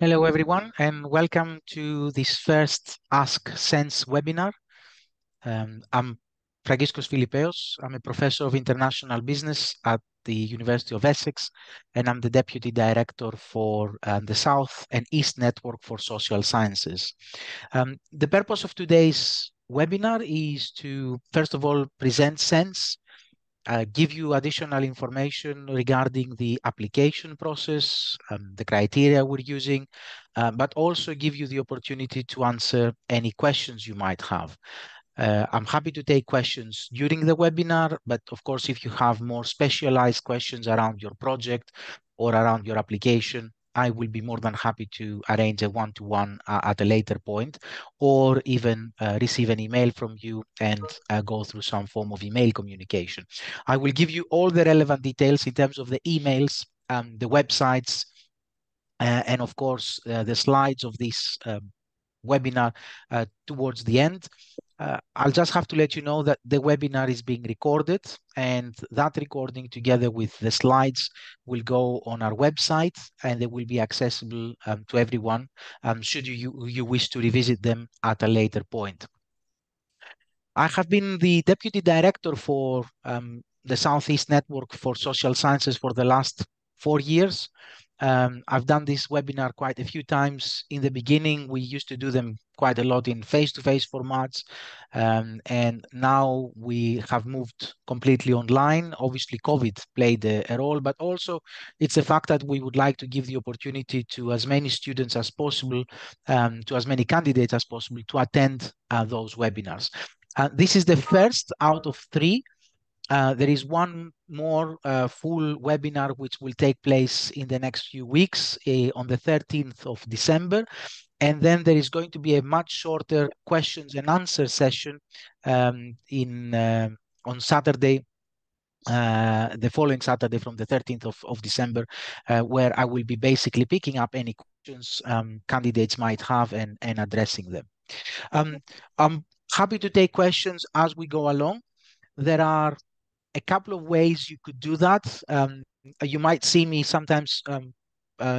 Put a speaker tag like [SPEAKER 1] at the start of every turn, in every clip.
[SPEAKER 1] Hello, everyone, and welcome to this first AskSENSS webinar. I'm Fragiskos Filipeos. I'm a professor of international business at the University of Essex, and I'm the Deputy Director for the South and East Network for Social Sciences. The purpose of today's webinar is to, first of all, present SENSS, give you additional information regarding the application process, the criteria we're using, but also give you the opportunity to answer any questions you might have. I'm happy to take questions during the webinar, but of course, if you have more specialized questions around your project or around your application, I will be more than happy to arrange a one-to-one at a later point, or even receive an email from you and go through some form of email communication. I will give you all the relevant details in terms of the emails, the websites, and of course, the slides of this webinar towards the end. I'll just have to let you know that the webinar is being recorded, and that recording together with the slides will go on our website, and they will be accessible to everyone should you wish to revisit them at a later point. I have been the Deputy Director for the Southeast Network for Social Sciences for the last 4 years. I've done this webinar quite a few times. In the beginning, we used to do them quite a lot in face-to-face formats, and now we have moved completely online. Obviously, COVID played a role, but also it's the fact that we would like to give the opportunity to as many students as possible, to as many candidates as possible to attend those webinars. This is the first out of 3. There is one more full webinar which will take place in the next few weeks on the 13th of December. And then there is going to be a much shorter questions and answer session on Saturday, the following Saturday from the 13th of December, where I will be basically picking up any questions candidates might have and addressing them. I'm happy to take questions as we go along. There are a couple of ways you could do that. You might see me sometimes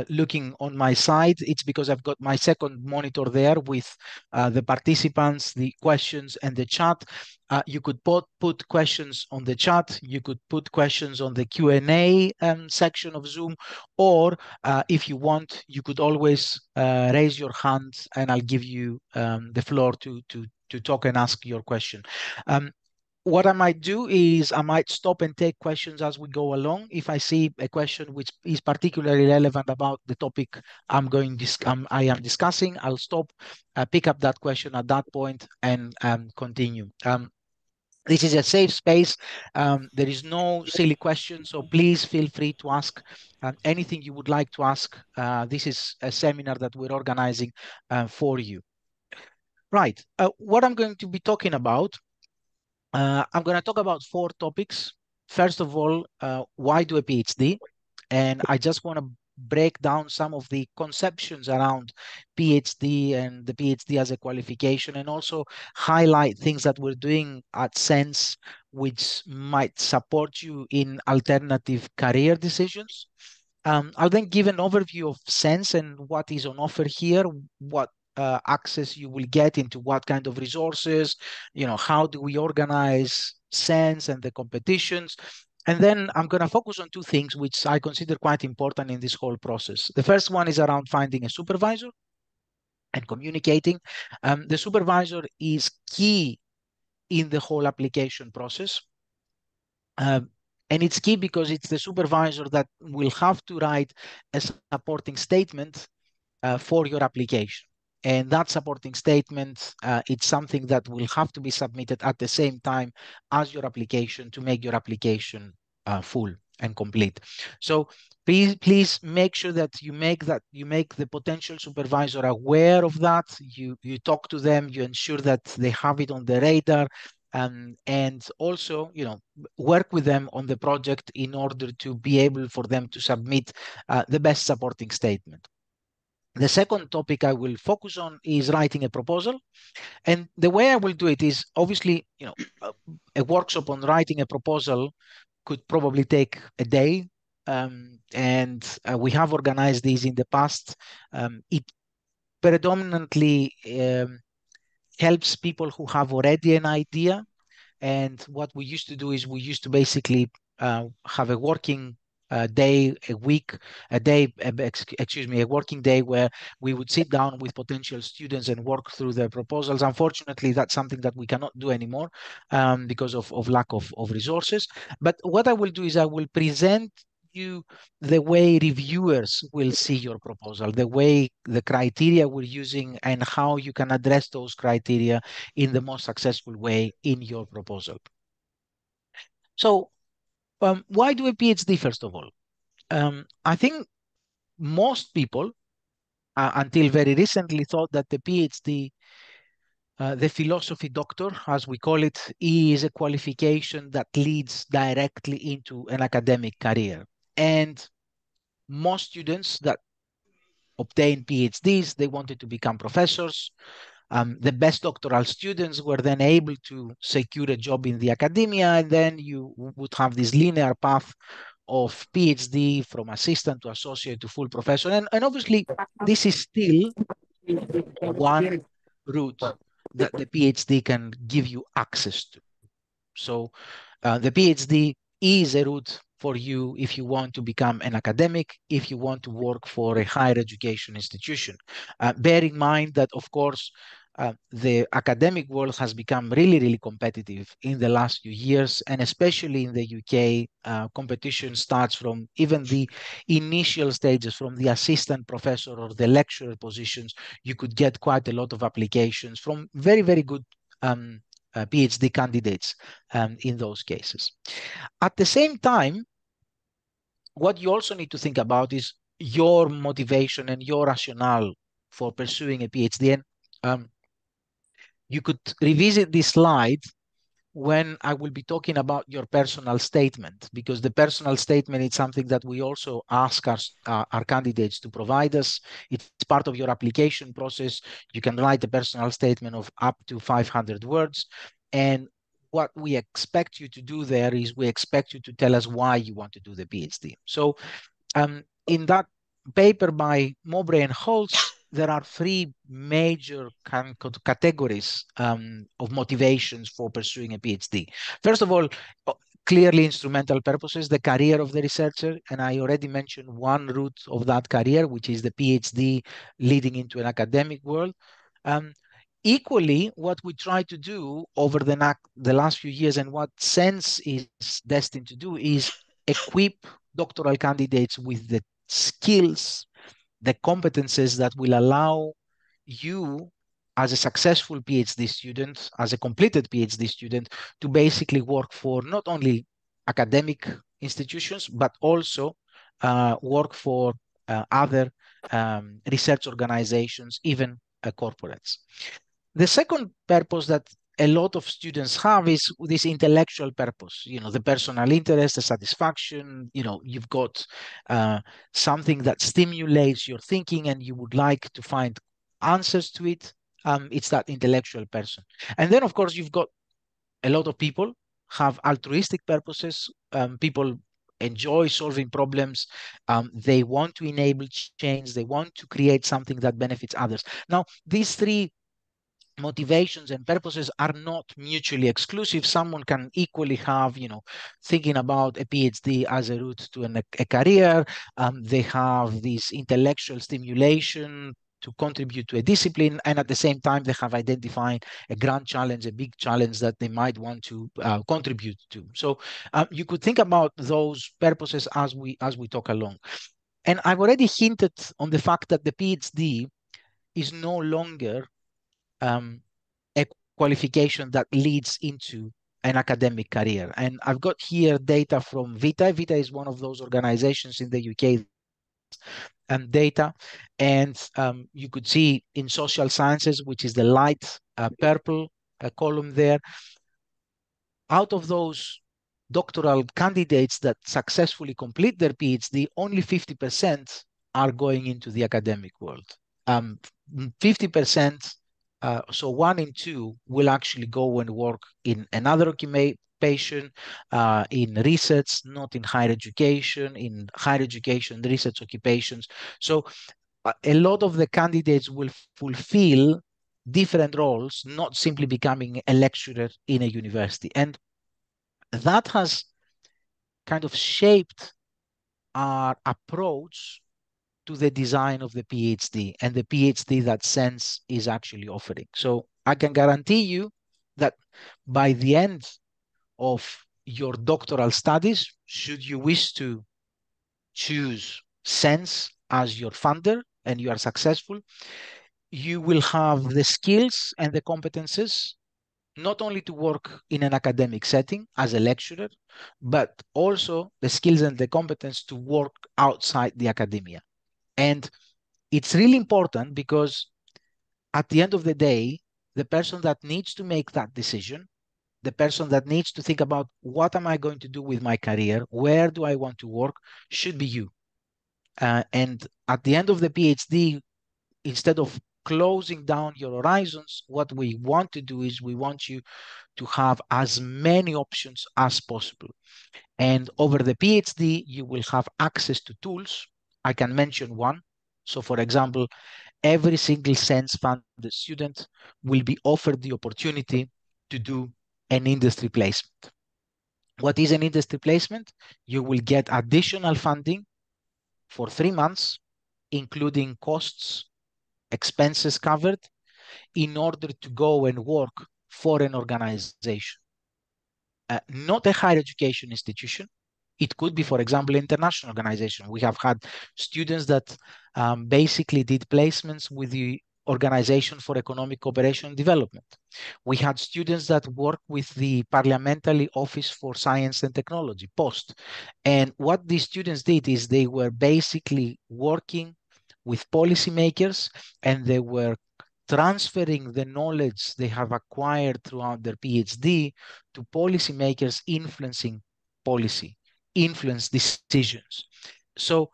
[SPEAKER 1] looking on my side. It's because I've got my second monitor there with the participants, the questions, and the chat. You could put questions on the chat. You could put questions on the Q&A section of Zoom, or if you want, you could always raise your hand and I'll give you the floor to talk and ask your question. What I might do is I might stop and take questions as we go along. If I see a question which is particularly relevant about the topic I am discussing, I'll stop, pick up that question at that point and continue. This is a safe space. There is no silly questions, so please feel free to ask anything you would like to ask. This is a seminar that we're organizing for you. Right, what I'm going to be talking about, I'm going to talk about 4 topics. First of all, why do a PhD? And I just want to break down some of the conceptions around PhD and the PhD as a qualification, and also highlight things that we're doing at SENSS which might support you in alternative career decisions. I'll then give an overview of SENSS and what is on offer here, what access you will get into what kind of resources, how do we organize SENSS and the competitions. And then I'm going to focus on 2 things which I consider quite important in this whole process. The first one is around finding a supervisor and communicating. The supervisor is key in the whole application process. And it's key because it's the supervisor that will have to write a supporting statement for your application. And that supporting statement, it's something that will have to be submitted at the same time as your application to make your application full and complete. So please make sure that you make the potential supervisor aware of that. You talk to them, you ensure that they have it on the radar, and also, work with them on the project in order to be able for them to submit the best supporting statement. The second topic I will focus on is writing a proposal. And the way I will do it is obviously, a workshop on writing a proposal could probably take a day, and we have organized these in the past. It predominantly helps people who have already an idea. And what we used to do is we used to basically have a working day, a week, a day, excuse me, a working day where we would sit down with potential students and work through their proposals. Unfortunately, that's something that we cannot do anymore because of lack of resources. But what I will do is I will present you the way reviewers will see your proposal, the way the criteria we're using, and how you can address those criteria in the most successful way in your proposal. So, why do a PhD, first of all? I think most people, until very recently, thought that the PhD, the philosophy doctor, as we call it, is a qualification that leads directly into an academic career. And most students that obtain PhDs, they wanted to become professors. The best doctoral students were then able to secure a job in the academia, and then you would have this linear path of PhD from assistant to associate to full professor. And obviously, this is still one route that the PhD can give you access to. So the PhD is a route for you if you want to become an academic, if you want to work for a higher education institution. Bear in mind that, of course, the academic world has become really, really competitive in the last few years, and especially in the UK, competition starts from even the initial stages, from the assistant professor or the lecturer positions. You could get quite a lot of applications from very, very good PhD candidates in those cases. At the same time, what you also need to think about is your motivation and your rationale for pursuing a PhD. And you could revisit this slide when I will be talking about your personal statement, because the personal statement is something that we also ask our candidates to provide us. It's part of your application process. You can write a personal statement of up to 500 words. And what we expect you to do there is we expect you to tell us why you want to do the PhD. So in that paper by Mowbray and Holtz, there are three major categories of motivations for pursuing a PhD. First of all, clearly instrumental purposes, the career of the researcher. And I already mentioned one route of that career, which is the PhD leading into an academic world. Equally, what we try to do over the last few years and what SENSS is destined to do is equip doctoral candidates with the skills, the competences that will allow you as a successful PhD student, as a completed PhD student, to basically work for not only academic institutions, but also work for other research organizations, even corporates. The second purpose that a lot of students have is this intellectual purpose, the personal interest, the satisfaction, you've got something that stimulates your thinking and you would like to find answers to it. It's that intellectual person. And then, of course, you've got a lot of people have altruistic purposes. People enjoy solving problems. They want to enable change. They want to create something that benefits others. Now, these three motivations and purposes are not mutually exclusive. Someone can equally have, thinking about a PhD as a route to a career. They have this intellectual stimulation to contribute to a discipline, and at the same time, they have identified a grand challenge, a big challenge that they might want to contribute to. So you could think about those purposes as we talk along. And I've already hinted on the fact that the PhD is no longer a qualification that leads into an academic career. And I've got here data from Vita. Vita is one of those organizations in the UK and data. And you could see in social sciences, which is the light purple column there, out of those doctoral candidates that successfully complete their PhD, only 50% are going into the academic world. 50%, so 1 in 2 will actually go and work in another occupation in research, not in higher education, in higher education, research occupations. So a lot of the candidates will fulfill different roles, not simply becoming a lecturer in a university. And that has kind of shaped our approach to the design of the PhD and the PhD that SENSE is actually offering. So I can guarantee you that by the end of your doctoral studies, should you wish to choose SENSE as your funder and you are successful, you will have the skills and the competences not only to work in an academic setting as a lecturer, but also the skills and the competence to work outside the academia. And it's really important because at the end of the day, the person that needs to make that decision, the person that needs to think about what am I going to do with my career, where do I want to work, should be you. And at the end of the PhD, instead of closing down your horizons, what we want to do is we want you to have as many options as possible. And over the PhD, you will have access to tools. I can mention one. So for example, every single SENSE funded student will be offered the opportunity to do an industry placement. What is an industry placement? You will get additional funding for 3 months, including costs, expenses covered, in order to go and work for an organization. Not a higher education institution. It could be, for example, an international organization. We have had students that basically did placements with the Organization for Economic Cooperation and Development. We had students that worked with the Parliamentary Office for Science and Technology, POST. And what these students did is they were basically working with policymakers, and they were transferring the knowledge they have acquired throughout their PhD to policymakers influencing policy, influence decisions. So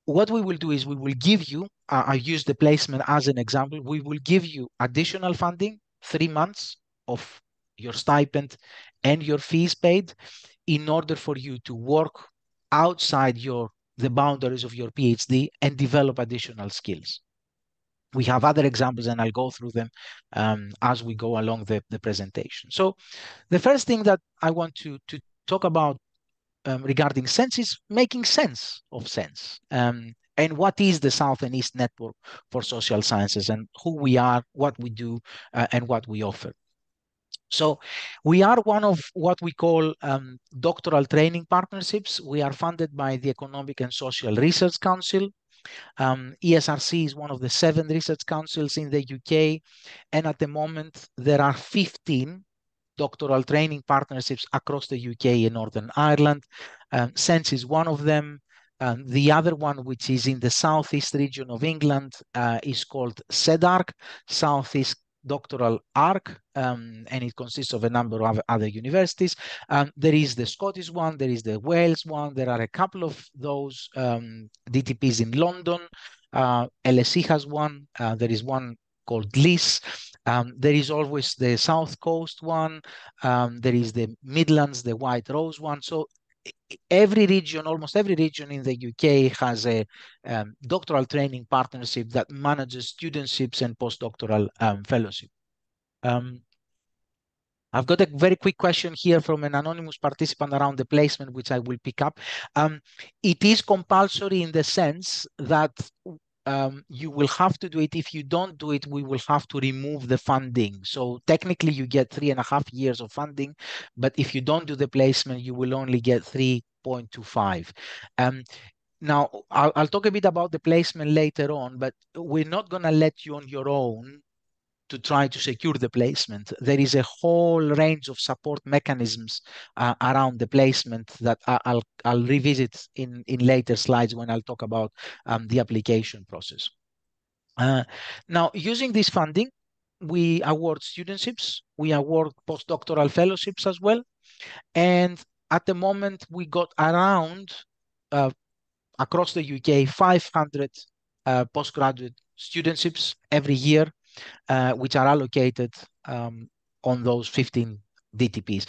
[SPEAKER 1] what we will do is we will give you, I use the placement as an example, we will give you additional funding, 3 months of your stipend and your fees paid, in order for you to work outside the boundaries of your PhD and develop additional skills. We have other examples, and I'll go through them as we go along the presentation. So the first thing that I want to talk about regarding SENSE is making sense of SENSE. And what is the South and East Network for Social Sciences, and who we are, what we do, and what we offer. So we are one of what we call doctoral training partnerships. We are funded by the Economic and Social Research Council. ESRC is one of the 7 research councils in the UK. And at the moment, there are 15 doctoral training partnerships across the UK and Northern Ireland. SENSE is one of them. The other one, which is in the southeast region of England, is called SEDARC, Southeast Doctoral Arc, and it consists of a number of other universities. There is the Scottish one, there is the Wales one, there are a couple of those DTPs in London. LSE has one, there is one called LIS. There is always the South Coast one, there is the Midlands, the White Rose one. So every region, almost every region in the UK has a doctoral training partnership that manages studentships and postdoctoral fellowship. I've got a very quick question here from an anonymous participant around the placement, which I will pick up. It is compulsory in the sense that you will have to do it. If you don't do it, we will have to remove the funding. So technically you get 3.5 years of funding, but if you don't do the placement, you will only get 3.25. Now, I'll talk a bit about the placement later on, but we're not going to let you on your own to try to secure the placement. There is a whole range of support mechanisms around the placement that I'll revisit in later slides when I'll talk about the application process. Now, using this funding, we award studentships, we award postdoctoral fellowships as well. And at the moment, we got around, across the UK, 500 postgraduate studentships every year, which are allocated on those 15 DTPs.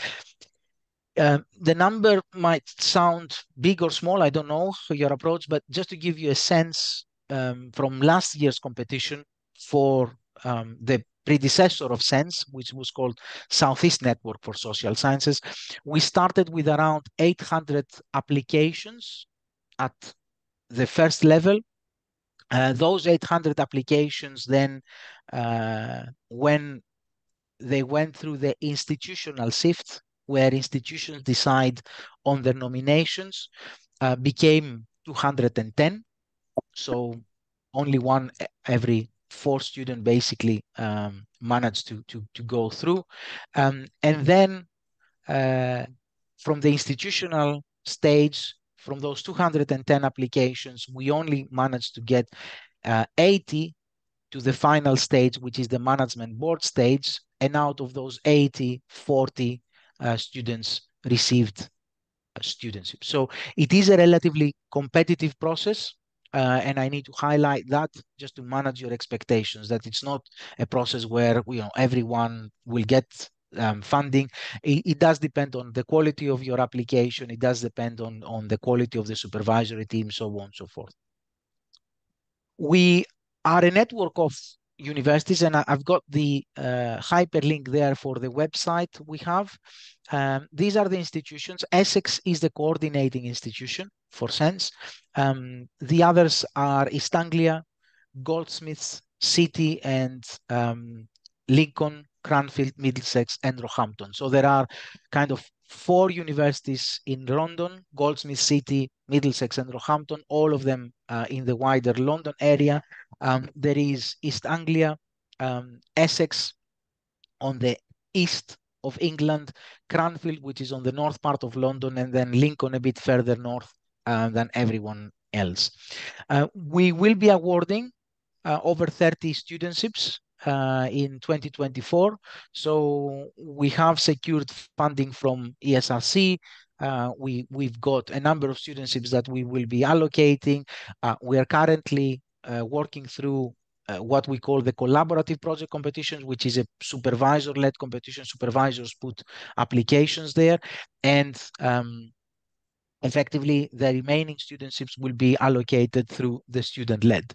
[SPEAKER 1] The number might sound big or small, I don't know your approach, but just to give you a sense from last year's competition for the predecessor of SENS, which was called Southeast Network for Social Sciences, we started with around 800 applications at the first level. Those 800 applications then, when they went through the institutional sift, where institutions decide on their nominations, became 210. So only one every four student basically managed to go through. And then from the institutional stage, from those 210 applications, we only managed to get 80 to the final stage, which is the management board stage. And out of those 80, 40 students received studentship. So it is a relatively competitive process. And I need to highlight that just to manage your expectations, that it's not a process where everyone will get funding. It does depend on the quality of your application. It does depend on the quality of the supervisory team, so on and so forth. We are a network of universities, and I've got the hyperlink there for the website we have. These are the institutions. Essex is the coordinating institution for SENS. The others are East Anglia, Goldsmiths, City, and Lincoln, Cranfield, Middlesex, and Roehampton. So there are kind of 4 universities in London: Goldsmith, City, Middlesex, and Roehampton, all of them in the wider London area. There is East Anglia, Essex on the east of England, Cranfield, which is on the north part of London, and then Lincoln a bit further north than everyone else. We will be awarding over 30 studentships in 2024. So we have secured funding from ESRC. We've got a number of studentships that we will be allocating. We are currently working through what we call the collaborative project competitions, which is a supervisor-led competition. Supervisors put applications there, and effectively the remaining studentships will be allocated through the student-led.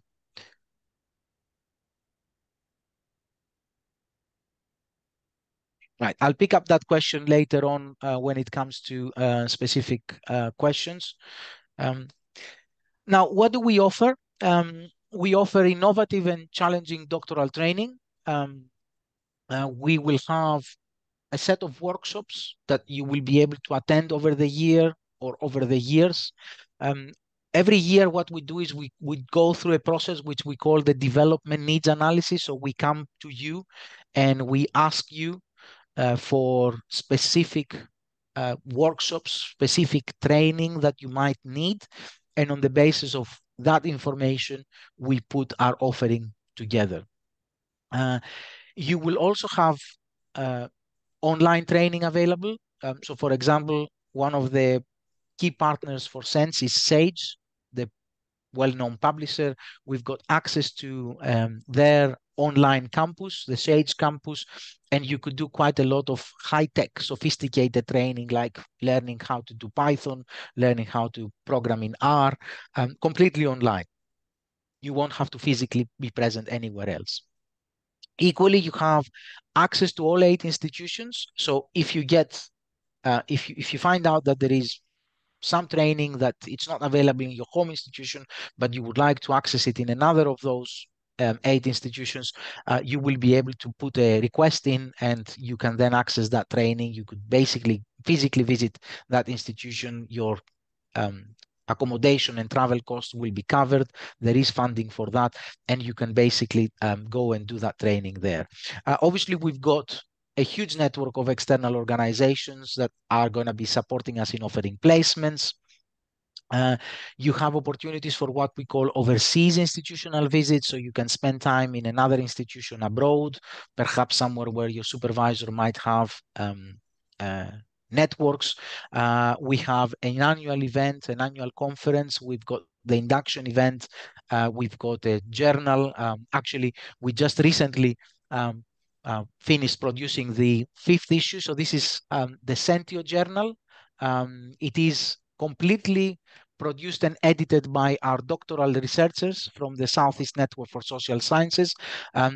[SPEAKER 1] Right, I'll pick up that question later on when it comes to specific questions. Now, what do we offer? We offer innovative and challenging doctoral training. We will have a set of workshops that you will be able to attend over the year or over the years. Every year, what we do is we go through a process which we call the development needs analysis. So we come to you and we ask you for specific workshops, specific training that you might need. And on the basis of that information, we put our offering together. You will also have online training available. So for example, one of the key partners for SENS is Sage, the well-known publisher. We've got access to their online campus, the Sage campus, and you could do quite a lot of high-tech, sophisticated training, like learning how to do Python, learning how to program in R, completely online. You won't have to physically be present anywhere else. Equally, you have access to all 8 institutions. So if you get, if you find out that there is some training that it's not available in your home institution, but you would like to access it in another of those 8 institutions, you will be able to put a request in and you can then access that training. You could basically physically visit that institution. Your accommodation and travel costs will be covered. There is funding for that, and you can basically go and do that training there. Obviously, we've got a huge network of external organizations that are going to be supporting us in offering placements. You have opportunities for what we call overseas institutional visits, so you can spend time in another institution abroad, perhaps somewhere where your supervisor might have networks. We have an annual event, an annual conference. We've got the induction event. We've got a journal. Actually, we just recently finished producing the 5th issue. So this is the Sentio journal. It is completely produced and edited by our doctoral researchers from the Southeast Network for Social Sciences.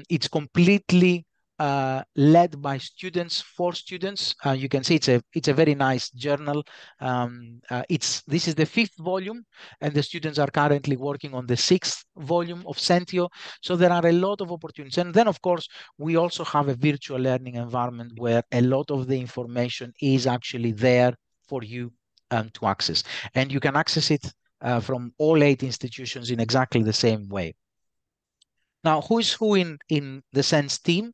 [SPEAKER 1] It's completely led by students for students. You can see it's a very nice journal. This is the 5th volume, and the students are currently working on the 6th volume of Sentio. So there are a lot of opportunities. And then, of course, we also have a virtual learning environment where a lot of the information is actually there for you to access. And you can access it from all 8 institutions in exactly the same way. Now, who is who in the SENS team?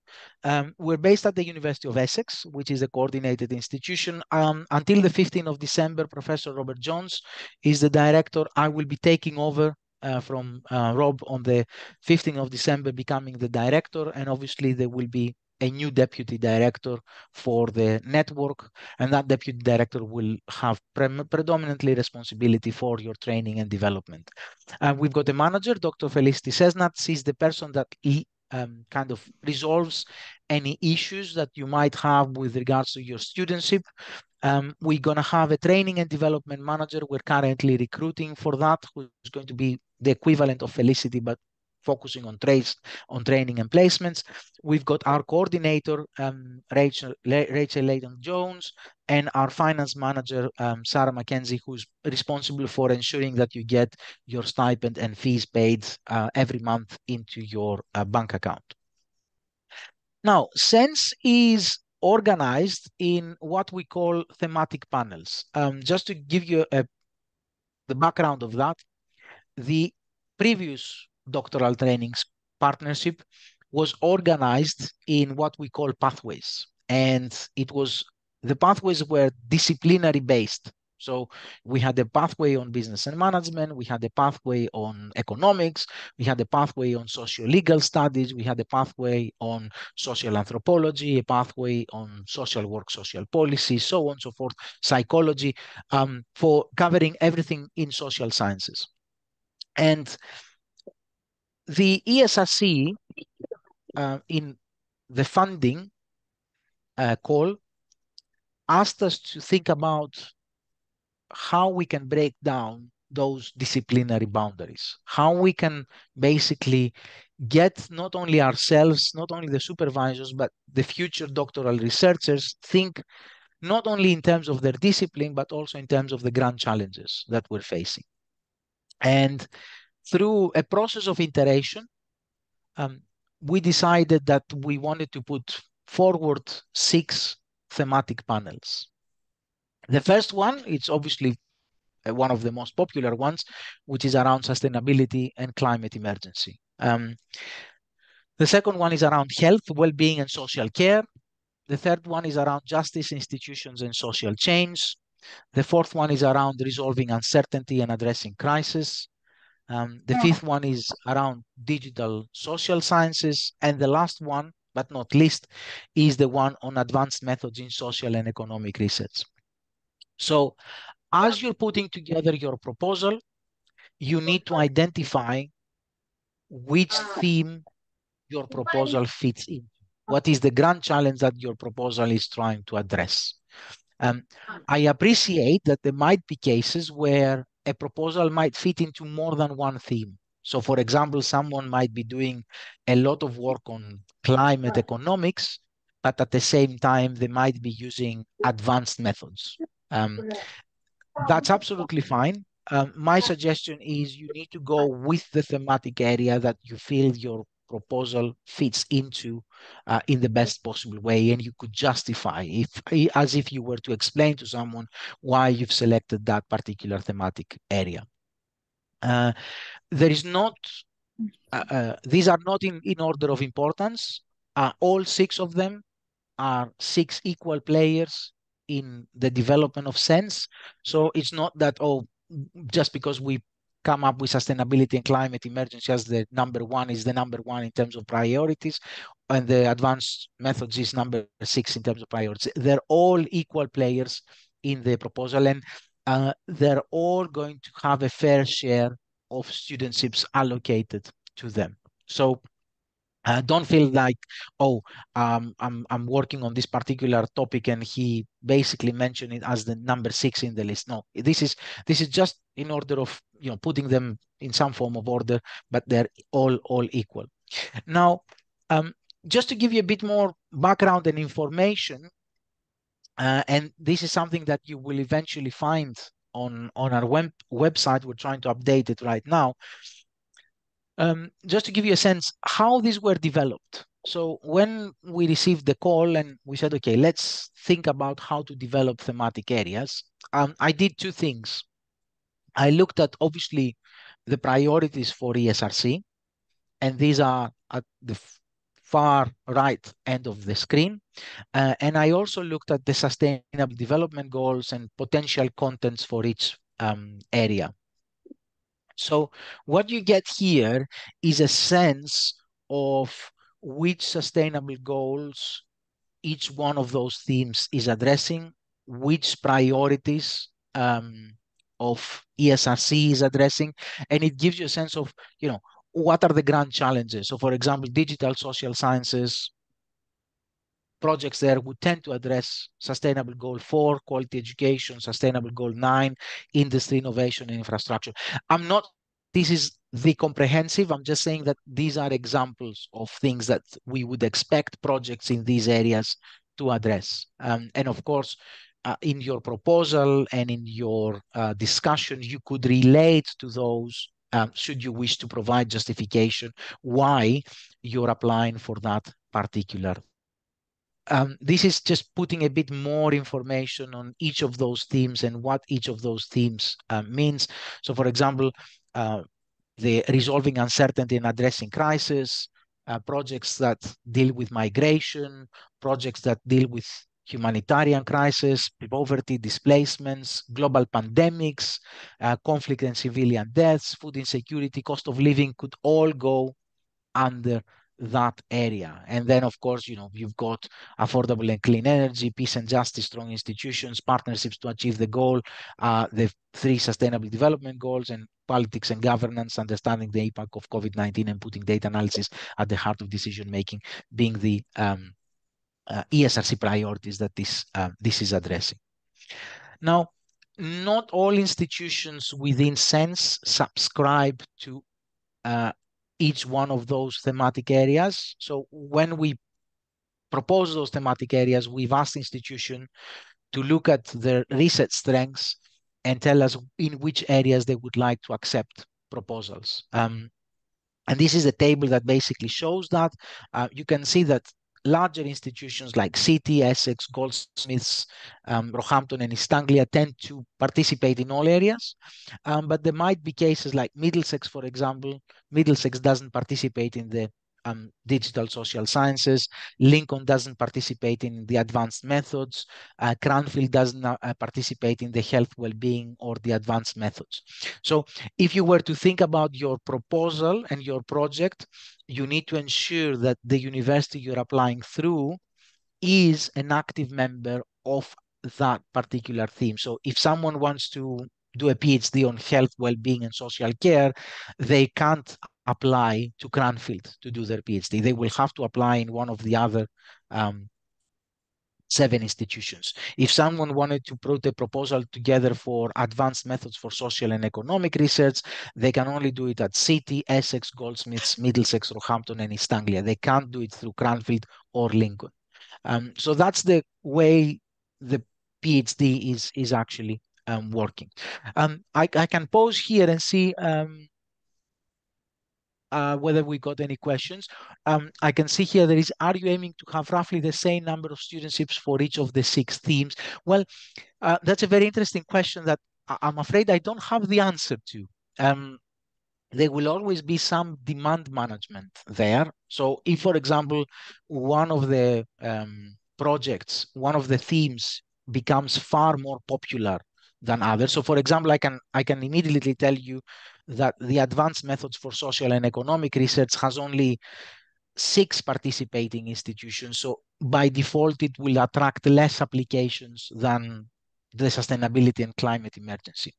[SPEAKER 1] We're based at the University of Essex, which is a coordinated institution. Until the 15th of December, Professor Robert Jones is the director. I will be taking over from Rob on the 15th of December, becoming the director. And obviously, there will be a new deputy director for the network, and that deputy director will have predominantly responsibility for your training and development. We've got a manager, Dr. Felicity Sesnat. She's the person that kind of resolves any issues that you might have with regards to your studentship. We're going to have a training and development manager. We're currently recruiting for that, who's going to be the equivalent of Felicity, but focusing on training and placements. We've got our coordinator, Rachel Layton-Jones, and our finance manager, Sarah McKenzie, who's responsible for ensuring that you get your stipend and fees paid every month into your bank account. Now, SENS is organized in what we call thematic panels. Just to give you the background of that, the previous doctoral trainings partnership was organized in what we call pathways. And the pathways were disciplinary based. So we had a pathway on business and management, we had a pathway on economics, we had a pathway on socio-legal studies, we had a pathway on social anthropology, a pathway on social work, social policy, so on and so forth, psychology, for covering everything in social sciences. And the ESRC in the funding call asked us to think about how we can break down those disciplinary boundaries, how we can basically get not only ourselves, not only the supervisors, but the future doctoral researchers think not only in terms of their discipline, but also in terms of the grand challenges that we're facing. And through a process of iteration, we decided that we wanted to put forward 6 thematic panels. The first one, it's obviously one of the most popular ones, which is around sustainability and climate emergency. The second one is around health, well-being, and social care. The third one is around justice, institutions, and social change. The fourth one is around resolving uncertainty and addressing crisis. The fifth one is around digital social sciences. And the last one, but not least, is the one on advanced methods in social and economic research. So as you're putting together your proposal, you need to identify which theme your proposal fits in. What is the grand challenge that your proposal is trying to address? I appreciate that there might be cases where a proposal might fit into more than one theme. So for example, someone might be doing a lot of work on climate economics, but at the same time, they might be using advanced methods. That's absolutely fine. My suggestion is you need to go with the thematic area that you feel your proposal fits into in the best possible way, and you could justify as if you were to explain to someone why you've selected that particular thematic area. There is not, these are not in order of importance. All 6 of them are 6 equal players in the development of SENS. So it's not that, just because we come up with sustainability and climate emergency as the number 1 is the number 1 in terms of priorities, and the advanced methods is number 6 in terms of priorities. They're all equal players in the proposal, and they're all going to have a fair share of studentships allocated to them. So Don't feel like, oh, I'm working on this particular topic and he basically mentioned it as the number 6 in the list. No, this is just in order of putting them in some form of order, but they're all equal. Now, just to give you a bit more background and information, and this is something that you will eventually find on our website. We're trying to update it right now. Just to give you a sense how these were developed. So when we received the call and we said, okay, let's think about how to develop thematic areas, I did two things. I looked at obviously the priorities for ESRC, and these are at the far right end of the screen. And I also looked at the sustainable development goals and potential contents for each area. So what you get here is a sense of which sustainable goals each one of those themes is addressing, which priorities of ESRC is addressing, and it gives you a sense of, what are the grand challenges. So for example, digital social sciences, projects there would tend to address sustainable goal 4, quality education, sustainable goal 9, industry innovation and infrastructure. I'm not, this is the comprehensive, I'm just saying that these are examples of things that we would expect projects in these areas to address. And of course, in your proposal and in your discussion, you could relate to those should you wish to provide justification why you're applying for that particular. This is just putting a bit more information on each of those themes and what each of those themes means. So for example, the resolving uncertainty and addressing crisis, projects that deal with migration, projects that deal with humanitarian crisis, poverty, displacements, global pandemics, conflict and civilian deaths, food insecurity, cost of living could all go under that area. And then, of course, you've got affordable and clean energy, peace and justice, strong institutions, partnerships to achieve the goal, the 3 sustainable development goals, and politics and governance, understanding the impact of COVID-19 and putting data analysis at the heart of decision making, being the ESRC priorities that this is addressing. Now, not all institutions within SENSE subscribe to each one of those thematic areas. So when we propose those thematic areas, we've asked institutions to look at their research strengths and tell us in which areas they would like to accept proposals. And this is a table that basically shows that. You can see that larger institutions like City, Essex, Goldsmiths, Roehampton, and East Anglia tend to participate in all areas. But there might be cases like Middlesex, for example. Middlesex doesn't participate in the digital social sciences. Lincoln doesn't participate in the advanced methods. Cranfield doesn't participate in the health, well-being, or the advanced methods. So if you were to think about your proposal and your project, you need to ensure that the university you're applying through is an active member of that particular theme. So if someone wants to do a PhD on health, well-being, and social care, they can't apply to Cranfield to do their PhD. They will have to apply in one of the other 7 institutions. If someone wanted to put a proposal together for advanced methods for social and economic research, they can only do it at City, Essex, Goldsmiths, Middlesex, Roehampton, and East Anglia. They can't do it through Cranfield or Lincoln. So that's the way the PhD is actually working. I can pause here and see whether we got any questions. I can see here there is, are you aiming to have roughly the same number of studentships for each of the 6 themes? Well, that's a very interesting question that I'm afraid I don't have the answer to. There will always be some demand management there. So if, for example, one of the projects, one of the themes becomes far more popular than others. So for example, I can immediately tell you that the advanced methods for social and economic research has only 6 participating institutions. So by default, it will attract less applications than the sustainability and climate emergency.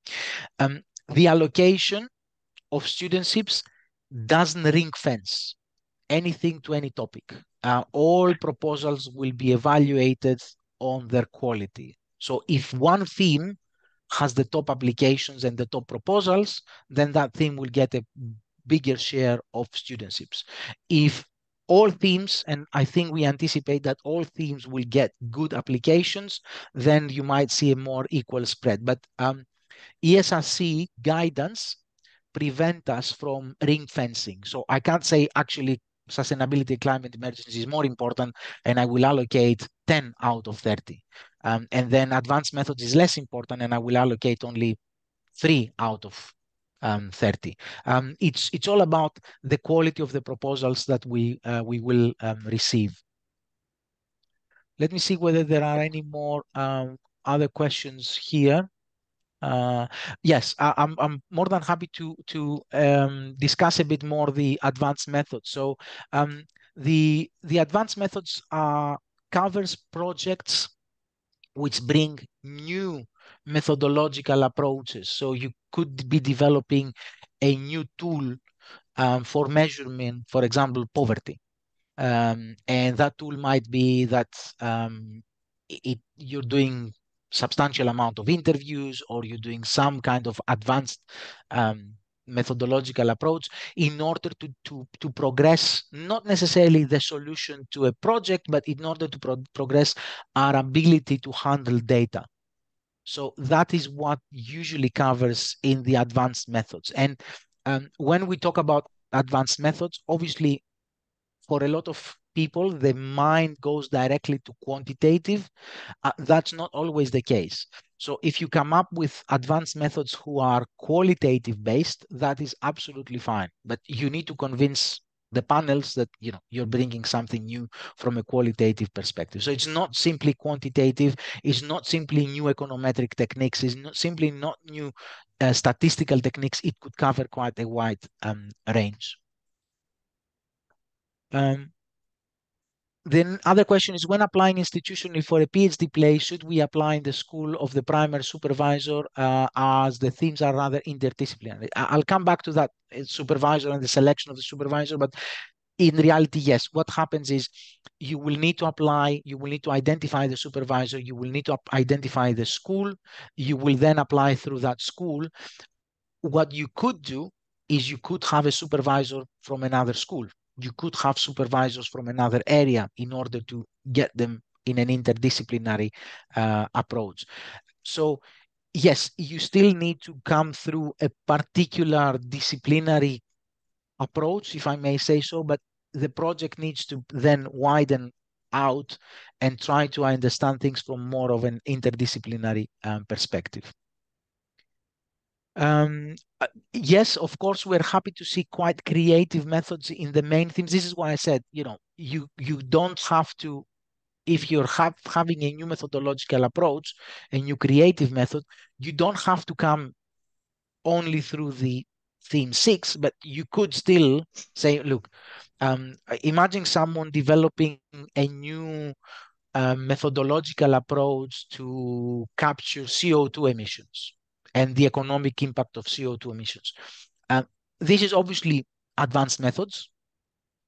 [SPEAKER 1] The allocation of studentships doesn't ring fence anything to any topic. All proposals will be evaluated on their quality. So if one theme has the top applications and the top proposals, then that theme will get a bigger share of studentships. If all themes, and I think we anticipate that all themes will get good applications, then you might see a more equal spread. But ESRC guidance prevent us from ring fencing. So I can't say actually sustainability and climate emergency is more important and I will allocate 10 out of 30. And then advanced methods is less important and I will allocate only 3 out of 30. It's all about the quality of the proposals that we will receive. Let me see whether there are any more other questions here. Uh, yes, I'm more than happy to discuss a bit more the advanced methods. So the advanced methods covers projects which bring new methodological approaches. So you could be developing a new tool for measurement, for example, poverty. And that tool might be that you're doing substantial amount of interviews or you're doing some kind of advanced methodological approach in order to progress, not necessarily the solution to a project, but in order to progress our ability to handle data. So that is what usually covers in the advanced methods. And when we talk about advanced methods, obviously for a lot of people, the mind goes directly to quantitative. That's not always the case. So if you come up with advanced methods who are qualitative based, that is absolutely fine. But you need to convince the panels that you're bringing something new from a qualitative perspective. So it's not simply quantitative, it's not simply new econometric techniques, it's not simply not new statistical techniques. It could cover quite a wide range. The other question is, when applying institutionally for a PhD place, should we apply in the school of the primary supervisor as the themes are rather interdisciplinary? I'll come back to that supervisor and the selection of the supervisor, but in reality, yes. What happens is you will need to apply, you will need to identify the supervisor, you will need to identify the school, you will then apply through that school. What you could do is you could have a supervisor from another school. You could have supervisors from another area in order to get them in an interdisciplinary approach. So yes, you still need to come through a particular disciplinary approach, if I may say so, but the project needs to then widen out and try to understand things from more of an interdisciplinary perspective. Yes, of course, we're happy to see quite creative methods in the main themes. This is why I said, you don't have to, if you're having a new methodological approach, a new creative method, you don't have to come only through the theme 6, but you could still say, look, imagine someone developing a new methodological approach to capture CO2 emissions and the economic impact of CO2 emissions. This is obviously advanced methods,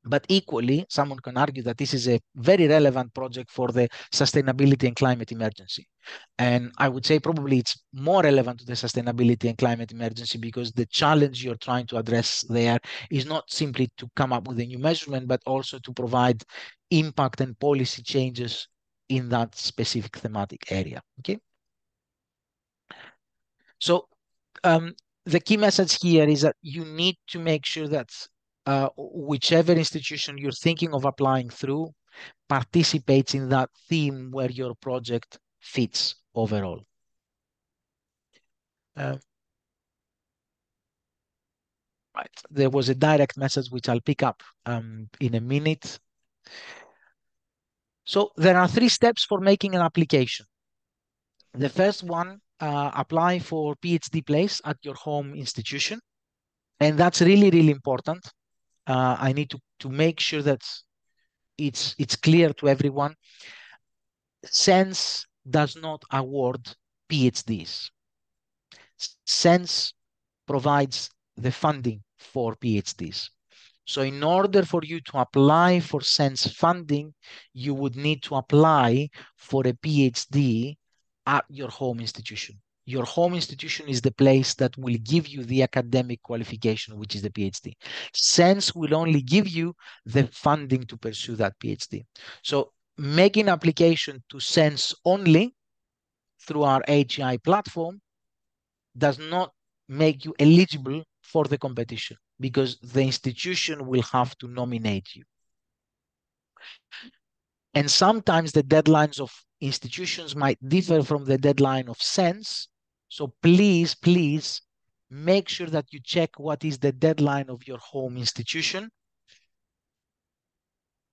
[SPEAKER 1] but equally, someone can argue that this is a very relevant project for the sustainability and climate emergency. And I would say probably it's more relevant to the sustainability and climate emergency because the challenge you're trying to address there is not simply to come up with a new measurement, but also to provide impact and policy changes in that specific thematic area. Okay. So the key message here is that you need to make sure that whichever institution you're thinking of applying through participates in that theme where your project fits overall. Right. There was a direct message which I'll pick up in a minute. So there are 3 steps for making an application. The first one, apply for PhD place at your home institution. And that's really, really important. I need to make sure that it's clear to everyone. SENSS does not award PhDs. SENSS provides the funding for PhDs. So in order for you to apply for SENS funding, you would need to apply for a PhD at your home institution. Your home institution is the place that will give you the academic qualification, which is the PhD. SENS will only give you the funding to pursue that PhD. So making application to SENS only through our HEI platform does not make you eligible for the competition because the institution will have to nominate you. And sometimes the deadlines of institutions might differ from the deadline of SENS. So please, please make sure that you check what is the deadline of your home institution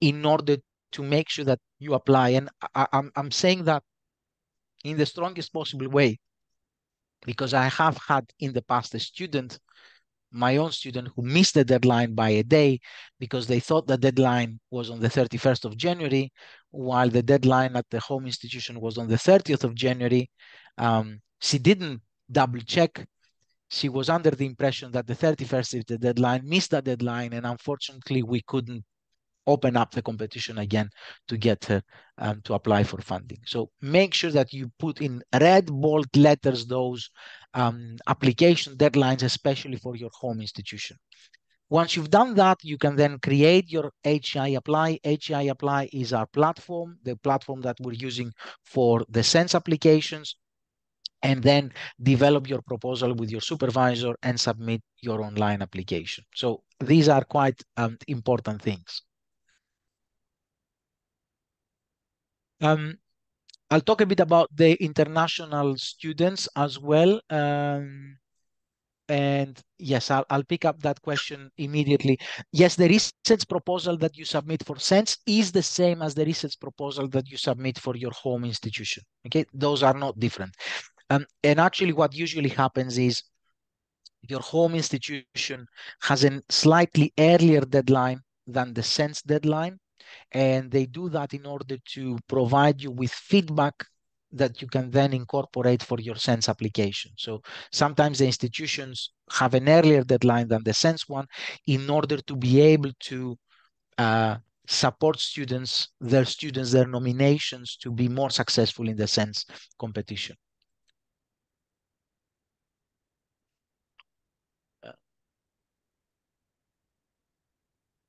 [SPEAKER 1] in order to make sure that you apply. And I'm saying that in the strongest possible way because I have had in the past a student, my own student, who missed the deadline by a day because they thought the deadline was on the 31st of January, while the deadline at the home institution was on the 30th of January. She didn't double check. She was under the impression that the 31st is the deadline, missed the deadline, and unfortunately we couldn't open up the competition again to get her to apply for funding. So make sure that you put in red bold letters those application deadlines, especially for your home institution. Once you've done that, you can then create your HEI Apply. HEI Apply is our platform, the platform that we're using for the SENS applications, and then develop your proposal with your supervisor and submit your online application. So these are quite important things. Um, I'll talk a bit about the international students as well. And yes, I'll pick up that question immediately. Yes, the research proposal that you submit for SENS is the same as the research proposal that you submit for your home institution. Okay, those are not different. And actually what usually happens is your home institution has a slightly earlier deadline than the SENS deadline. And they do that in order to provide you with feedback that you can then incorporate for your SENS application. So sometimes the institutions have an earlier deadline than the SENS one in order to be able to support their nominations to be more successful in the SENS competition.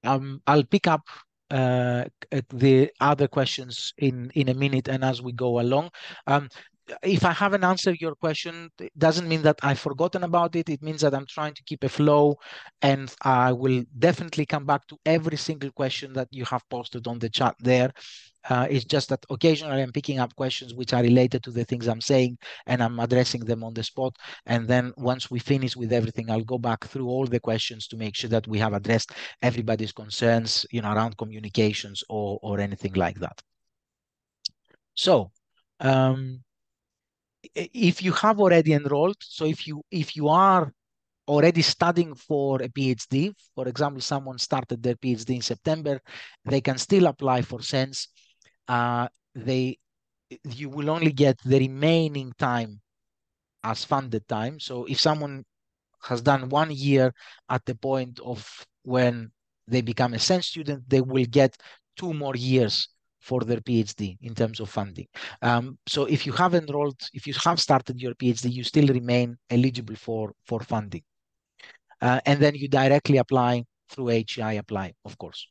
[SPEAKER 1] I'll pick up the other questions in a minute and as we go along. If I haven't answered your question, it doesn't mean that I've forgotten about it. It means that I'm trying to keep a flow, and I will definitely come back to every single question that you have posted on the chat there. It's just that occasionally I'm picking up questions which are related to the things I'm saying, and I'm addressing them on the spot. And then once we finish with everything, I'll go back through all the questions to make sure that we have addressed everybody's concerns, around communications or anything like that. So, if you have already enrolled, so if you are already studying for a PhD, for example, someone started their PhD in September, they can still apply for SENS. You will only get the remaining time as funded time. So if someone has done 1 year at the point of when they become a SENS student, they will get 2 more years for their PhD in terms of funding. So if you have enrolled, if you have started your PhD, you still remain eligible for funding. And then you directly apply through HEI Apply, of course.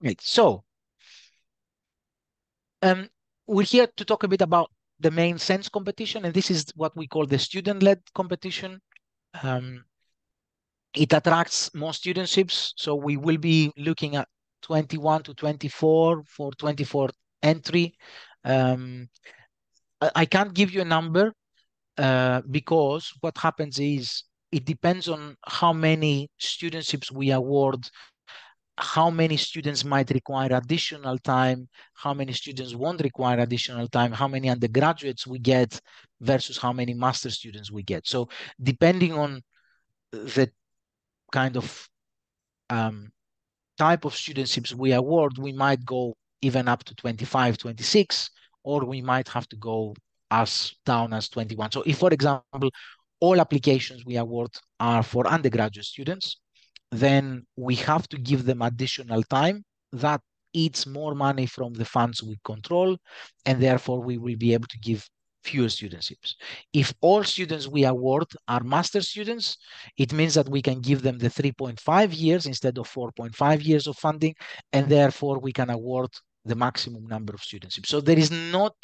[SPEAKER 1] Right. So we're here to talk a bit about the main SENS competition, and this is what we call the student-led competition. It attracts more studentships, so we will be looking at 21 to 24 for 24 entry. I can't give you a number because what happens is it depends on how many studentships we award, how many students might require additional time, how many students won't require additional time, how many undergraduates we get versus how many master students we get. So depending on the kind of type of studentships we award, we might go even up to 25, 26, or we might have to go as down as 21. So if, for example, all applications we award are for undergraduate students, then we have to give them additional time. That eats more money from the funds we control, and therefore we will be able to give fewer studentships. If all students we award are master students, it means that we can give them the 3.5 years instead of 4.5 years of funding, and therefore we can award the maximum number of studentships. So there is not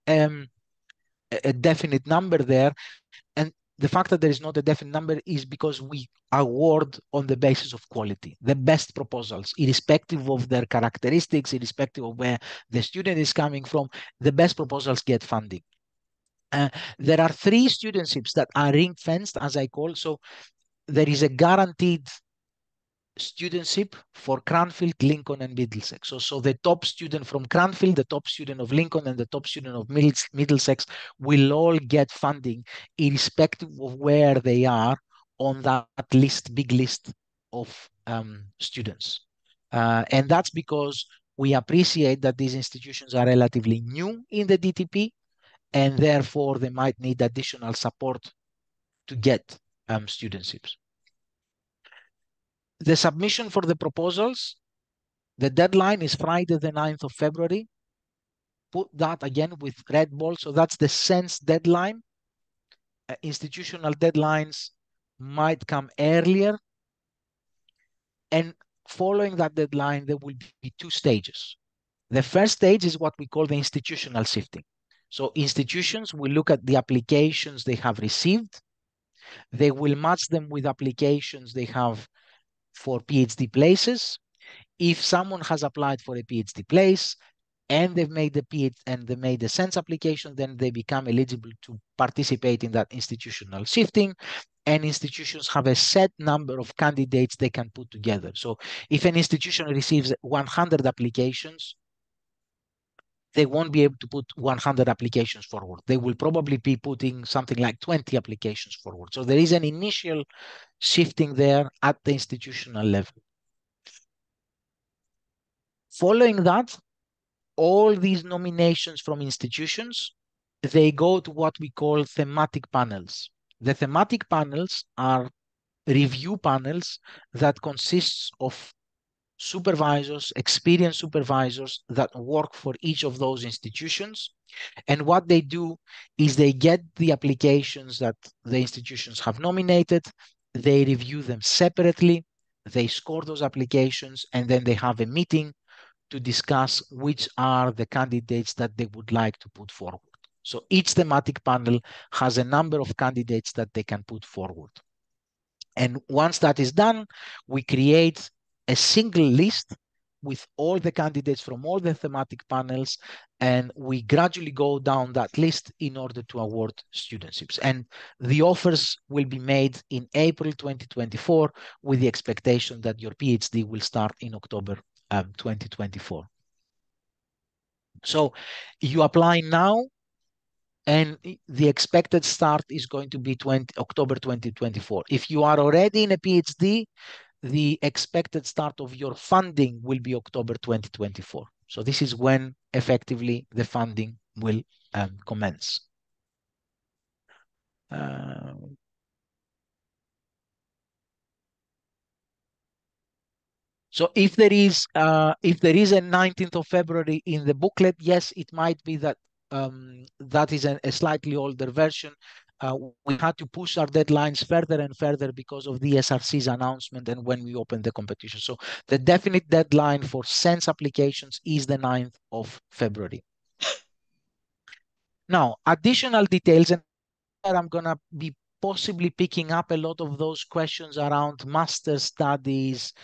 [SPEAKER 1] a definite number there. And the fact that there is not a definite number is because we award on the basis of quality, the best proposals, irrespective of their characteristics, irrespective of where the student is coming from, the best proposals get funding. There are 3 studentships that are ring-fenced, as I call. So there is a guaranteed studentship for Cranfield, Lincoln, and Middlesex. So the top student from Cranfield, the top student of Lincoln, and the top student of Middlesex will all get funding, irrespective of where they are on that list, big list of students. And that's because we appreciate that these institutions are relatively new in the DTP, and therefore they might need additional support to get studentships. The submission for the proposals, the deadline is Friday, the 9th of February. Put that again with red ball. So that's the SENSS deadline. Institutional deadlines might come earlier. And following that deadline, there will be 2 stages. The first stage is what we call the institutional sifting. So institutions will look at the applications they have received. They will match them with applications they have for PhD places. If someone has applied for a PhD place and they've made the PhD and they made the SENSS application, then they become eligible to participate in that institutional shifting. And institutions have a set number of candidates they can put together. So if an institution receives 100 applications, they won't be able to put 100 applications forward. They will probably be putting something like 20 applications forward. So there is an initial shifting there at the institutional level. Following that, all these nominations from institutions, they go to what we call thematic panels. The thematic panels are review panels that consists of supervisors, experienced supervisors that work for each of those institutions. And what they do is they get the applications that the institutions have nominated, they review them separately, they score those applications, and then they have a meeting to discuss which are the candidates that they would like to put forward. So each thematic panel has a number of candidates that they can put forward. And once that is done, we create a single list with all the candidates from all the thematic panels, and we gradually go down that list in order to award studentships. And the offers will be made in April 2024 with the expectation that your PhD will start in October 2024. So you apply now, and the expected start is going to be October 2024. If you are already in a PhD, the expected start of your funding will be October 2024. So this is when effectively the funding will commence. So if there is a 19th of February in the booklet, yes, it might be that that is a slightly older version. We had to push our deadlines further and further because of the SRC's announcement and when we opened the competition. So the definite deadline for SENSS applications is the 9th of February. Now, additional details, and I'm going to be possibly picking up a lot of those questions around master studies,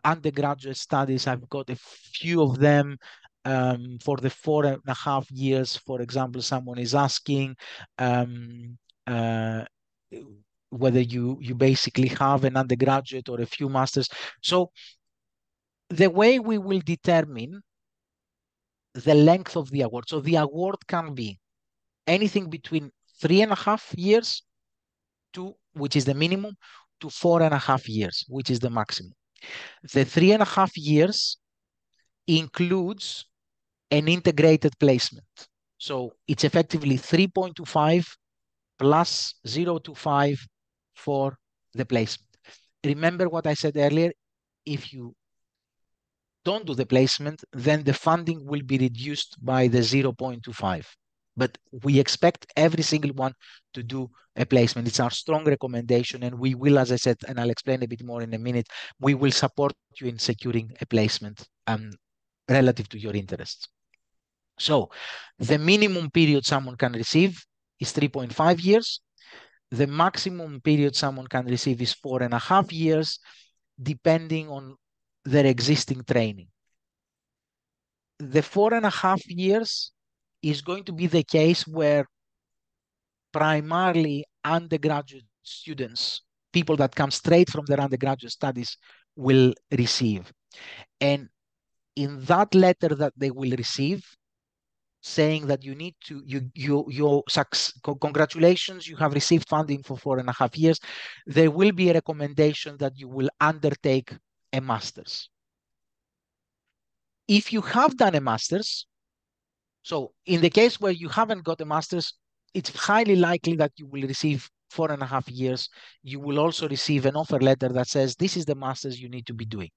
[SPEAKER 1] undergraduate studies. I've got a few of them for the 4.5 years. For example, someone is asking whether you basically have an undergraduate or a few masters. So the way we will determine the length of the award. So the award can be anything between 3.5 years to, which is the minimum, to 4.5 years, which is the maximum. The 3.5 years includes an integrated placement. So it's effectively 3.25 plus 0.25 for the placement. Remember what I said earlier, if you don't do the placement, then the funding will be reduced by the 0.25. But we expect every single one to do a placement. It's our strong recommendation, and we will, as I said, and I'll explain a bit more in a minute, we will support you in securing a placement relative to your interests. So the minimum period someone can receive is 3.5 years. The maximum period someone can receive is 4.5 years, depending on their existing training. The 4.5 years is going to be the case where primarily undergraduate students, people that come straight from their undergraduate studies, will receive. And in that letter that they will receive, saying that you need to, congratulations, you have received funding for 4.5 years, there will be a recommendation that you will undertake a master's. If you have done a master's, so in the case where you haven't got a master's, it's highly likely that you will receive 4.5 years. You will also receive an offer letter that says this is the master's you need to be doing.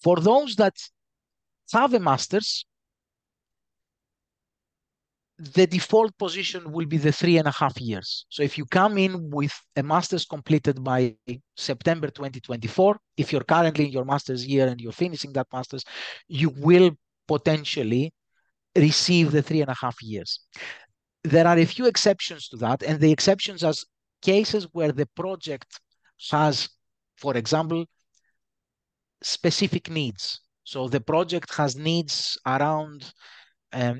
[SPEAKER 1] For those that have a master's, the default position will be the 3.5 years. So if you come in with a master's completed by September 2024, if you're currently in your master's year and you're finishing that master's, you will potentially receive the 3.5 years. There are a few exceptions to that, and the exceptions are cases where the project has, for example, specific needs. So the project has needs around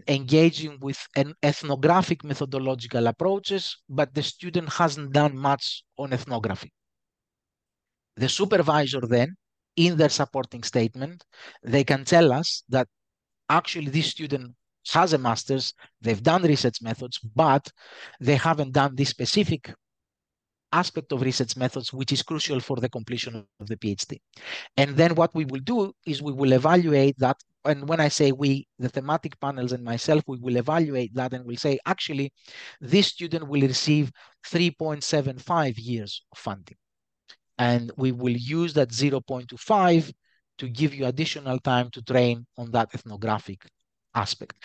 [SPEAKER 1] engaging with an ethnographic methodological approaches, but the student hasn't done much on ethnography. The supervisor then, in their supporting statement, they can tell us that actually this student has a master's, they've done research methods, but they haven't done this specific aspect of research methods, which is crucial for the completion of the PhD. And then what we will do is we will evaluate that. And when I say we, the thematic panels and myself, we will evaluate that and we'll say, actually, this student will receive 3.75 years of funding. And we will use that 0.25 to give you additional time to train on that ethnographic aspect.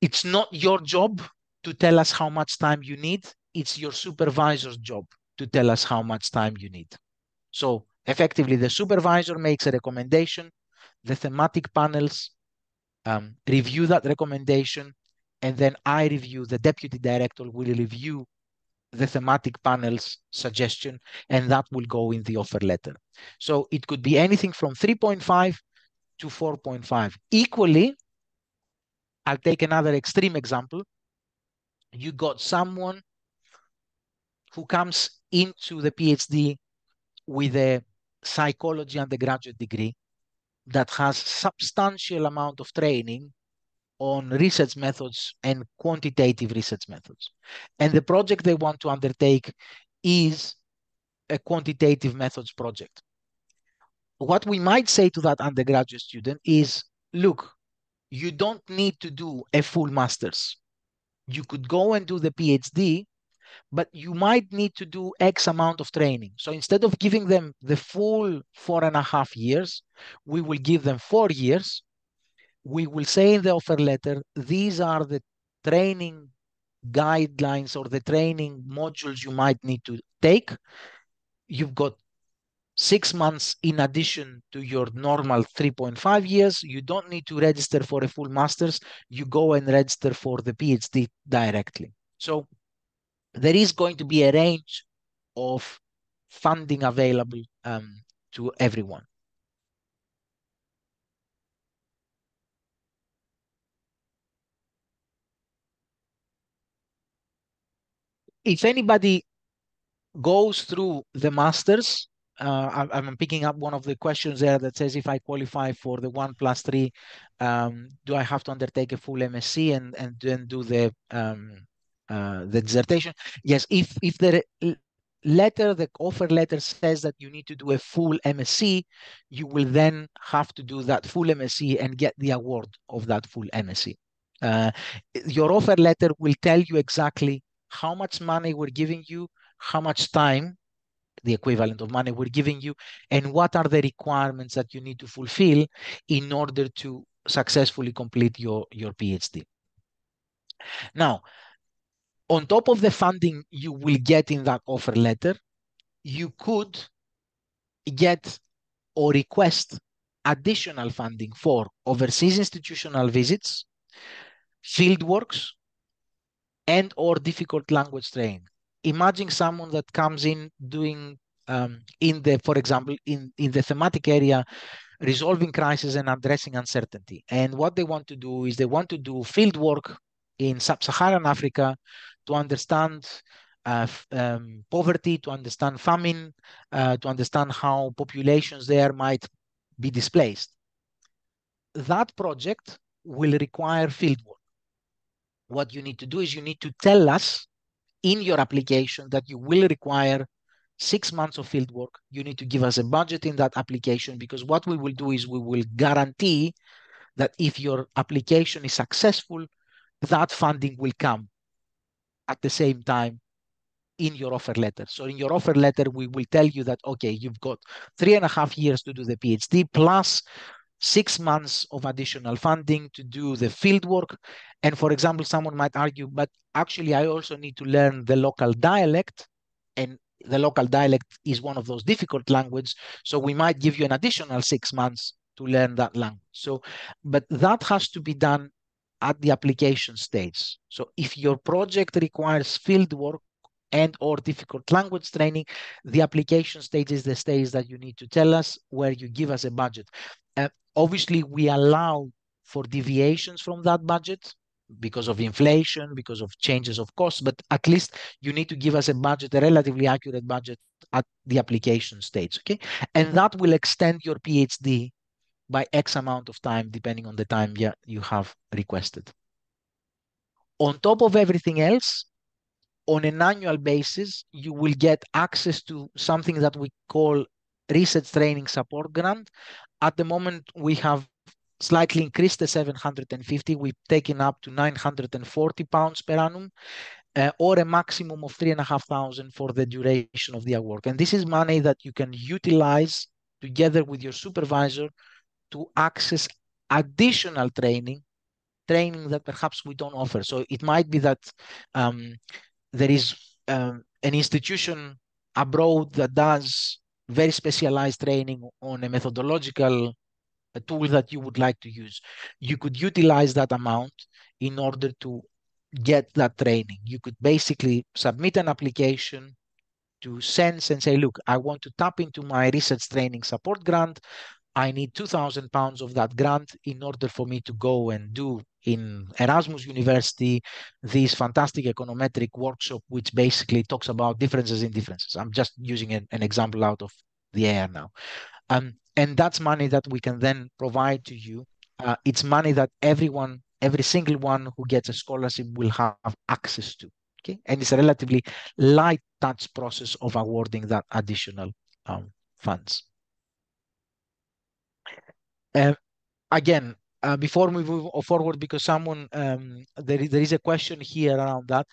[SPEAKER 1] It's not your job to tell us how much time you need. It's your supervisor's job to tell us how much time you need. So effectively, the supervisor makes a recommendation, the thematic panels review that recommendation, and then I review, the deputy director will review the thematic panel's suggestion, and that will go in the offer letter. So it could be anything from 3.5 to 4.5. Equally, I'll take another extreme example. You got someone who comes into the PhD with a psychology undergraduate degree that has substantial amount of training on research methods and quantitative research methods. And the project they want to undertake is a quantitative methods project. What we might say to that undergraduate student is, look, you don't need to do a full master's. You could go and do the PhD, but you might need to do X amount of training. So instead of giving them the full 4.5 years, we will give them 4 years. We will say in the offer letter, these are the training guidelines or the training modules you might need to take. You've got 6 months in addition to your normal 3.5 years. You don't need to register for a full master's. You go and register for the PhD directly. So there is going to be a range of funding available to everyone. If anybody goes through the masters, I'm picking up one of the questions there that says, if I qualify for the 1+3, do I have to undertake a full MSc and then do the dissertation? Yes, if the letter, the offer letter says that you need to do a full MSc, you will then have to do that full MSc and get the award of that full MSc. Uh, your offer letter will tell you exactly how much money we're giving you, how much time, the equivalent of money we're giving you, and what are the requirements that you need to fulfill in order to successfully complete your PhD. Now, on top of the funding you will get in that offer letter, you could get or request additional funding for overseas institutional visits, field works, and or difficult language training. Imagine someone that comes in doing for example, in the thematic area, resolving crisis and addressing uncertainty. And what they want to do is they want to do field work in sub-Saharan Africa to understand poverty, to understand famine, to understand how populations there might be displaced. That project will require field work. What you need to do is you need to tell us in your application that you will require 6 months of field work. You need to give us a budget in that application, because what we will do is we will guarantee that if your application is successful, that funding will come at the same time in your offer letter. So in your offer letter, we will tell you that, okay, you've got 3.5 years to do the PhD plus 6 months of additional funding to do the field work. And for example, someone might argue, but actually I also need to learn the local dialect, and the local dialect is one of those difficult languages. So we might give you an additional 6 months to learn that language. So, but that has to be done at the application stage. So if your project requires field work and or difficult language training, the application stage is the stage that you need to tell us, where you give us a budget. Obviously, we allow for deviations from that budget because of inflation, because of changes of costs, but at least you need to give us a budget, a relatively accurate budget at the application stage, okay? And that will extend your PhD by X amount of time, depending on the time you have requested. On top of everything else, on an annual basis, you will get access to something that we call research training support grant. At the moment, we have slightly increased the 750. We've taken up to £940 per annum, or a maximum of 3,500 for the duration of the award. And this is money that you can utilize together with your supervisor to access additional training that perhaps we don't offer. So it might be that there is an institution abroad that does very specialized training on a methodological tool that you would like to use. You could utilize that amount in order to get that training. You could basically submit an application to SENS and say, look, I want to tap into my research training support grant. I need £2,000 of that grant in order for me to go and do in Erasmus University this fantastic econometric workshop, which basically talks about differences in differences. I'm just using an example out of the air now. And that's money that we can then provide to you. It's money that every single one who gets a scholarship will have access to. Okay, and it's a relatively light touch process of awarding that additional funds. Again, before we move forward, because someone there is a question here around that.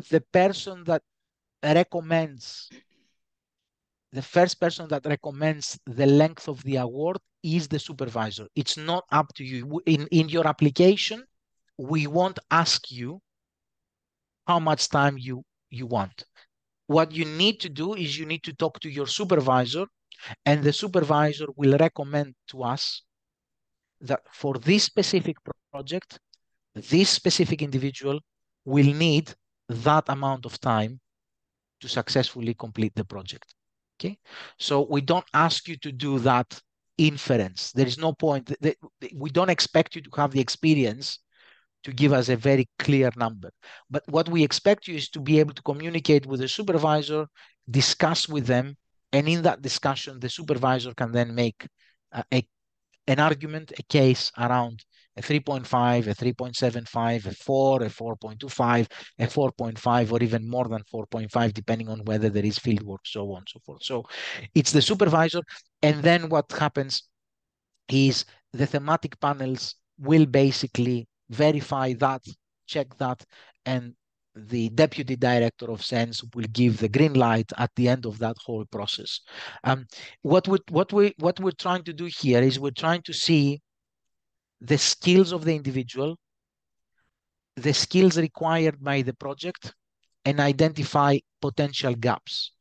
[SPEAKER 1] The person that recommends the first person that recommends the length of the award is the supervisor. It's not up to you. In your application, we won't ask you how much time you want. What you need to do is you need to talk to your supervisor, and the supervisor will recommend to us that for this specific project, this specific individual will need that amount of time to successfully complete the project. Okay, so we don't ask you to do that inference. There is no point. We don't expect you to have the experience to give us a very clear number. But what we expect you is to be able to communicate with the supervisor, discuss with them, and in that discussion, the supervisor can then make an argument, a case around a 3.5, a 3.75, a 4, a 4.25, a 4.5, or even more than 4.5, depending on whether there is field work, so on and so forth. So it's the supervisor. And then what happens is the thematic panels will basically verify that, check that, and the deputy director of SENS will give the green light at the end of that whole process. What we're trying to do here is we're trying to see the skills of the individual, the skills required by the project, and identify potential gaps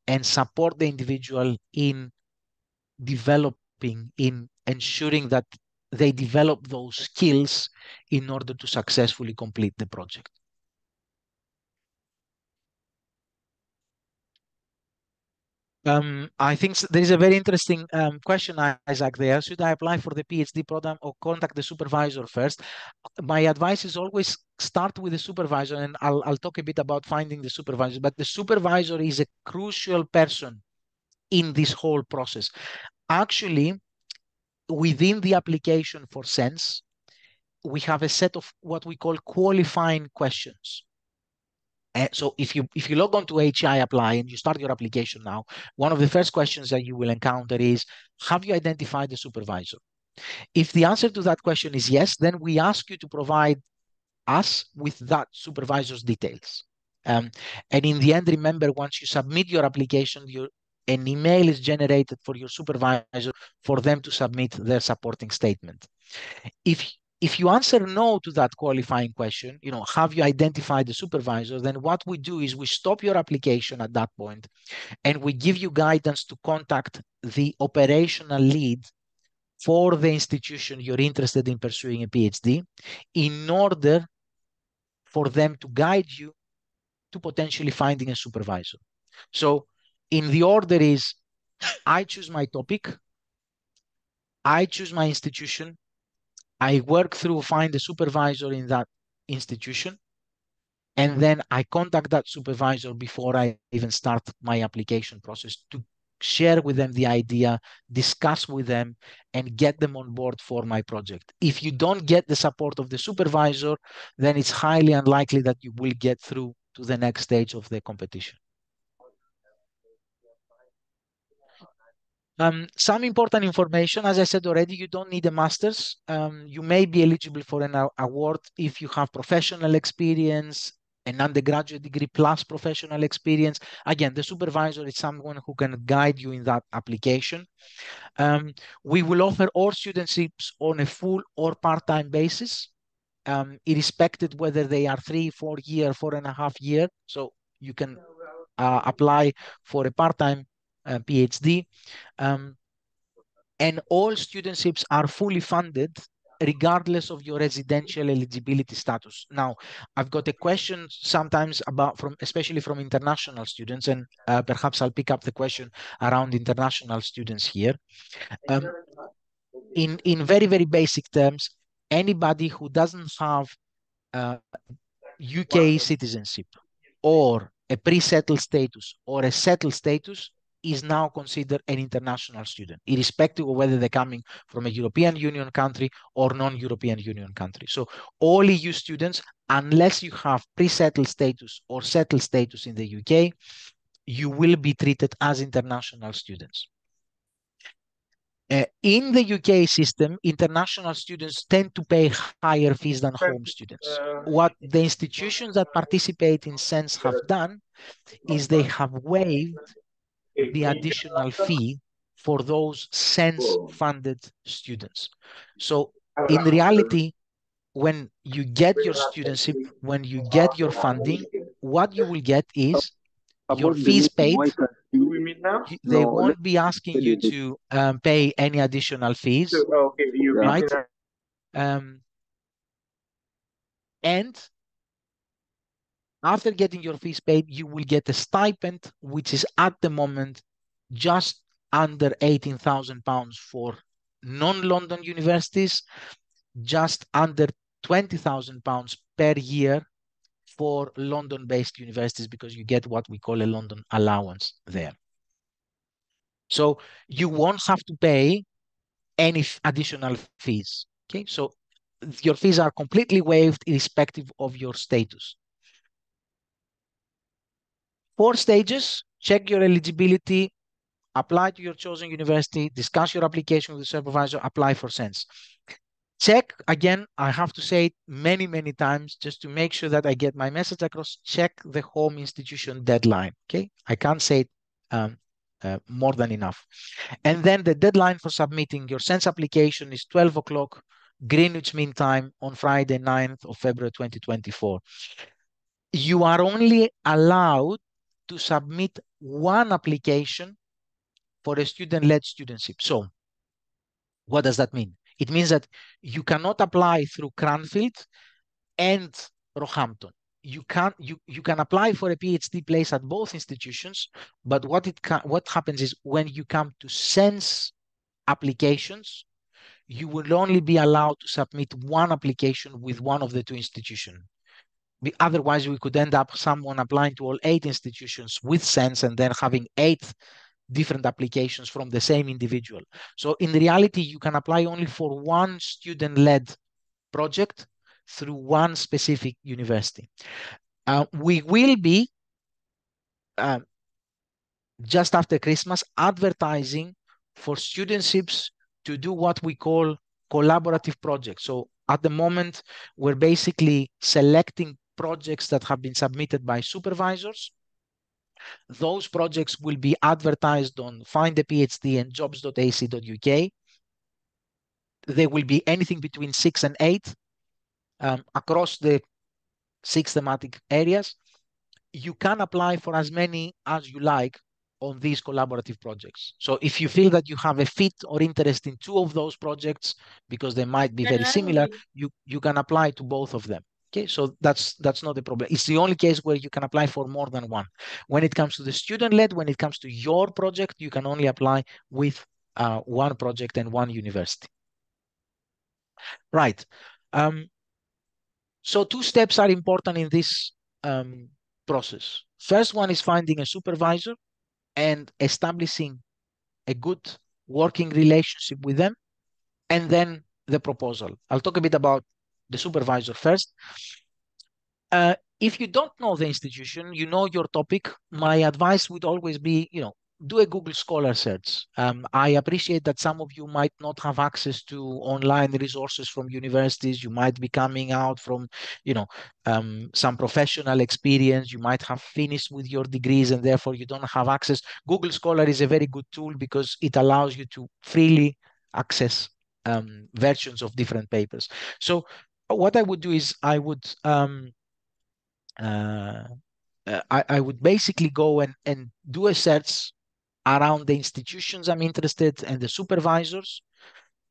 [SPEAKER 1] and support the individual in developing, in ensuring that they develop those skills in order to successfully complete the project. I think there is a very interesting question, Isaac, there. Should I apply for the PhD program or contact the supervisor first? My advice is always start with the supervisor, and I'll talk a bit about finding the supervisor, but the supervisor is a crucial person in this whole process. Actually, within the application for SENS, we have a set of what we call qualifying questions. So if you log on to HI Apply and you start your application now, one of the first questions that you will encounter is, have you identified the supervisor? If the answer to that question is yes, then we ask you to provide us with that supervisor's details. And in the end, remember, once you submit your application, an email is generated for your supervisor for them to submit their supporting statement. If you answer no to that qualifying question, have you identified the supervisor, then what we do is we stop your application at that point and we give you guidance to contact the operational lead for the institution you're interested in pursuing a PhD in order for them to guide you to potentially finding a supervisor. So in the order is, I choose my topic, I choose my institution, I work through, find a supervisor in that institution, and then I contact that supervisor before I even start my application process to share with them the idea, discuss with them, and get them on board for my project. If you don't get the support of the supervisor, then it's highly unlikely that you will get through to the next stage of the competition. Some important information, as I said already, you don't need a master's. You may be eligible for an award if you have professional experience, an undergraduate degree plus professional experience. Again, the supervisor is someone who can guide you in that application. We will offer all studentships on a full or part-time basis, irrespective whether they are 3, 4 year, 4.5 year. So you can apply for a part-time PhD. And all studentships are fully funded regardless of your residential eligibility status. Now, I've got a question sometimes especially from international students, and perhaps I'll pick up the question around international students here. In very, very basic terms, anybody who doesn't have UK citizenship or a pre-settled status or a settled status is now considered an international student, irrespective of whether they're coming from a European Union country or non-European Union country. So all EU students, unless you have pre-settled status or settled status in the UK, you will be treated as international students. In the UK system, international students tend to pay higher fees than home students. What the institutions that participate in SENS have done is they have waived the additional fee for those SENS-funded students. So in reality, when you get your studentship, when you get your funding, what you will get is your fees paid. They won't be asking you to pay any additional fees, right? And after getting your fees paid, you will get a stipend, which is at the moment just under £18,000 for non-London universities, just under £20,000 per year for London-based universities, because you get what we call a London allowance there. So you won't have to pay any additional fees. Okay, so your fees are completely waived irrespective of your status. 4 stages: check your eligibility, apply to your chosen university, discuss your application with the supervisor, apply for SENS. Check again, I have to say it many, many times just to make sure that I get my message across. Check the home institution deadline. Okay, I can't say it more than enough. And then the deadline for submitting your SENS application is 12 o'clock Greenwich Mean Time on Friday, 9th of February 2024. You are only allowed to submit one application for a student-led studentship. So what does that mean? It means that you cannot apply through Cranfield and Roehampton. You can apply for a PhD place at both institutions, but what happens is when you come to SENS applications, you will only be allowed to submit one application with one of the two institutions. Otherwise, we could end up someone applying to all 8 institutions with SENS and then having 8 different applications from the same individual. So in reality, you can apply only for one student-led project through one specific university. We will be, just after Christmas, advertising for studentships to do what we call collaborative projects. So at the moment, we're basically selecting projects that have been submitted by supervisors. Those projects will be advertised on Find a PhD and jobs.ac.uk. There will be anything between 6 and 8 across the 6 thematic areas. You can apply for as many as you like on these collaborative projects. So if you feel that you have a fit or interest in 2 of those projects, because they might be very similar, you can apply to both of them. Okay, so that's not a problem. It's the only case where you can apply for more than one. When it comes to the student-led, when it comes to your project, you can only apply with one project and one university. Right. So 2 steps are important in this process. First one is finding a supervisor and establishing a good working relationship with them, and then the proposal. I'll talk a bit about the supervisor first. If you don't know the institution, you know your topic, my advice would always be, do a Google Scholar search. I appreciate that some of you might not have access to online resources from universities. You might be coming out from, some professional experience. You might have finished with your degrees and therefore you don't have access. Google Scholar is a very good tool because it allows you to freely access versions of different papers. So what I would do is I would I would basically go and do a search around the institutions I'm interested and the supervisors.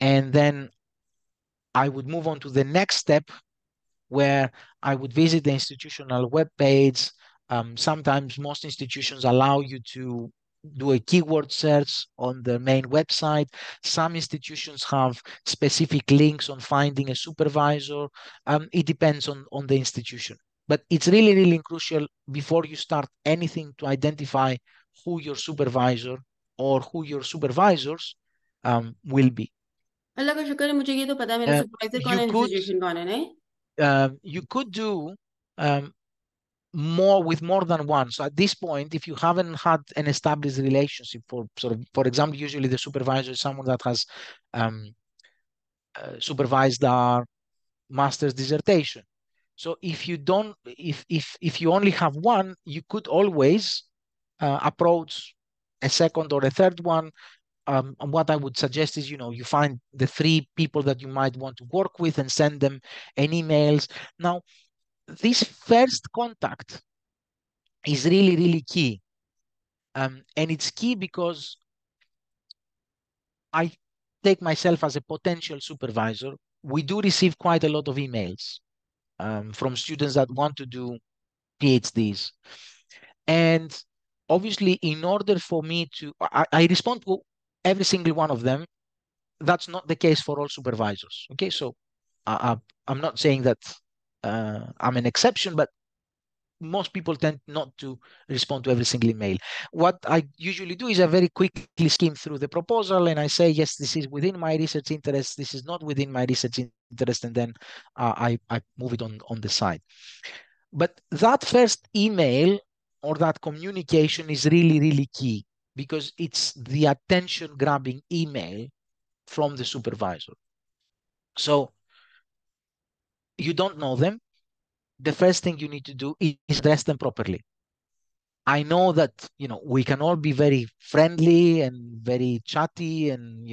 [SPEAKER 1] And then I would move on to the next step where I would visit the institutional webpage. Sometimes most institutions allow you to do a keyword search on the main website. Some institutions have specific links on finding a supervisor. It depends on the institution. But it's really, really crucial before you start anything to identify who your supervisor or who your supervisors will be.
[SPEAKER 2] अल्लाह का शुक्र है मुझे ये तो पता है मेरा supervisor कौन
[SPEAKER 1] You
[SPEAKER 2] है
[SPEAKER 1] could
[SPEAKER 2] इंस्टीट्यूशन कौन है नहीं
[SPEAKER 1] you could do more with more than one. So at this point, if you haven't had an established relationship for example, usually the supervisor is someone that has supervised our master's dissertation. So if you don't, if you only have one, you could always approach a second or a third one. And what I would suggest is, you find the 3 people that you might want to work with and send them an emails. Now, this first contact is really, really key. And it's key because I take myself as a potential supervisor. We do receive quite a lot of emails from students that want to do PhDs. And obviously, in order for me to, I respond to every single one of them. That's not the case for all supervisors. Okay, so I'm not saying that I'm an exception, but most people tend not to respond to every single email. What I usually do is I very quickly skim through the proposal and I say, yes, this is within my research interest, this is not within my research interest, and then I move it on the side. But that first email or that communication is really, really key because it's the attention grabbing email from the supervisor. So you don't know them, the first thing you need to do is address them properly. I know that, we can all be very friendly and very chatty and,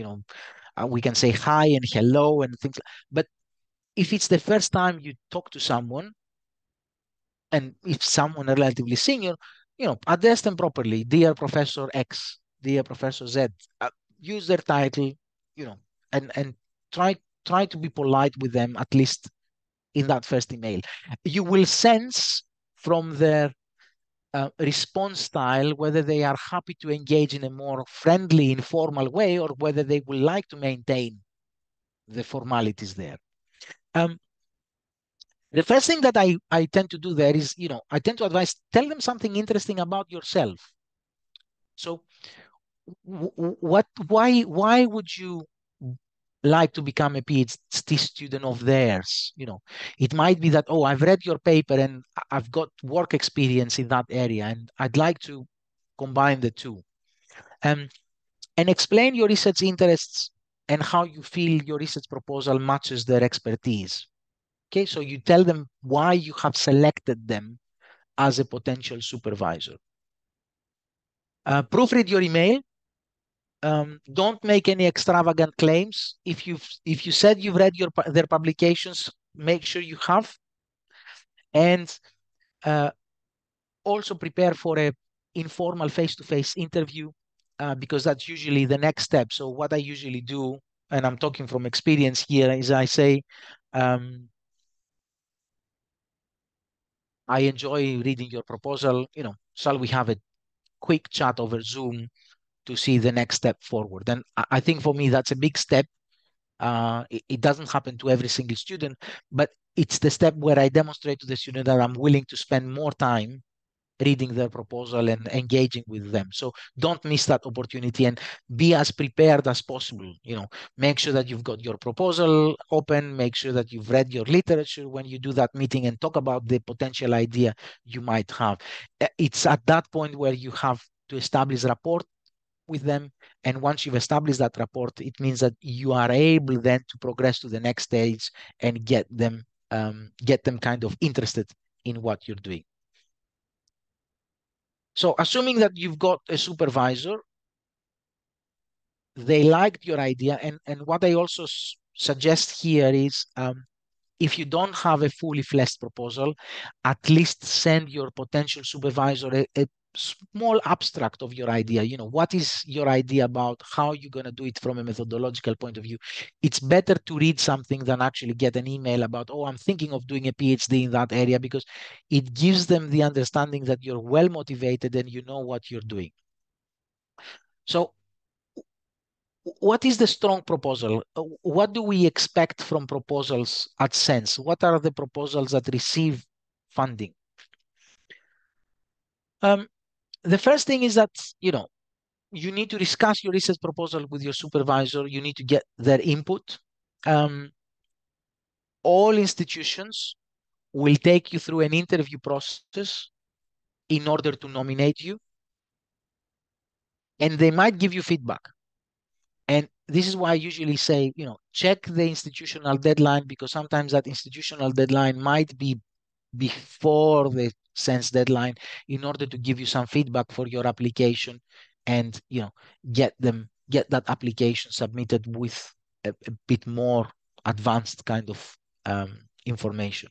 [SPEAKER 1] we can say hi and hello and things. But if it's the first time you talk to someone, and if someone relatively senior, address them properly. Dear Professor X, dear Professor Z, use their title, you know, and try to be polite with them, at least in that first email. You will sense from their response style whether they are happy to engage in a more friendly, informal way, or whether they would like to maintain the formalities there. The first thing that I tend to do there is, I tend to advise, tell them something interesting about yourself. So why would you like to become a PhD student of theirs? It might be that, oh, I've read your paper and I've got work experience in that area and I'd like to combine the two. And explain your research interests and how you feel your research proposal matches their expertise. Okay, so you tell them why you have selected them as a potential supervisor. Proofread your email. Don't make any extravagant claims. If you said you've read their publications, make sure you have. And also prepare for a informal face-to-face interview, because that's usually the next step. So what I usually do, and I'm talking from experience here, is I say, I enjoy reading your proposal. Shall we have a quick chat over Zoom to see the next step forward? And I think for me, that's a big step. It doesn't happen to every single student, but it's the step where I demonstrate to the student that I'm willing to spend more time reading their proposal and engaging with them. So don't miss that opportunity and be as prepared as possible. Make sure that you've got your proposal open, make sure that you've read your literature when you do that meeting, and talk about the potential idea you might have. It's at that point where you have to establish rapport with them. And once you've established that rapport, it means that you are able then to progress to the next stage and get them kind of interested in what you're doing. So assuming that you've got a supervisor, they liked your idea. And what I also suggest here is, if you don't have a fully fleshed proposal, at least send your potential supervisor a small abstract of your idea. What is your idea about how you're going to do it from a methodological point of view? It's better to read something than actually get an email about, oh, I'm thinking of doing a PhD in that area, because it gives them the understanding that you're well motivated and you know what you're doing. So what is the strong proposal? What do we expect from proposals at SENSS? What are the proposals that receive funding? The first thing is that, you need to discuss your research proposal with your supervisor. You need to get their input. All institutions will take you through an interview process in order to nominate you, and they might give you feedback. And this is why I usually say, check the institutional deadline, because sometimes that institutional deadline might be before the SENSS deadline, in order to give you some feedback for your application and, get that application submitted with a bit more advanced kind of information.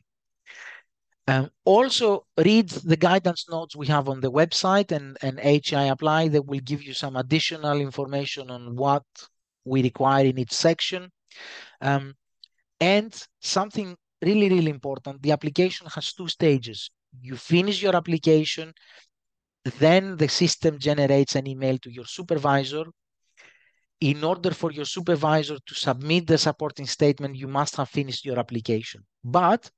[SPEAKER 1] Also read the guidance notes we have on the website and HI Apply. That will give you some additional information on what we require in each section. And something really, really important, the application has 2 stages. You finish your application, then the system generates an email to your supervisor. In order for your supervisor to submit the supporting statement, you must have finished your application. But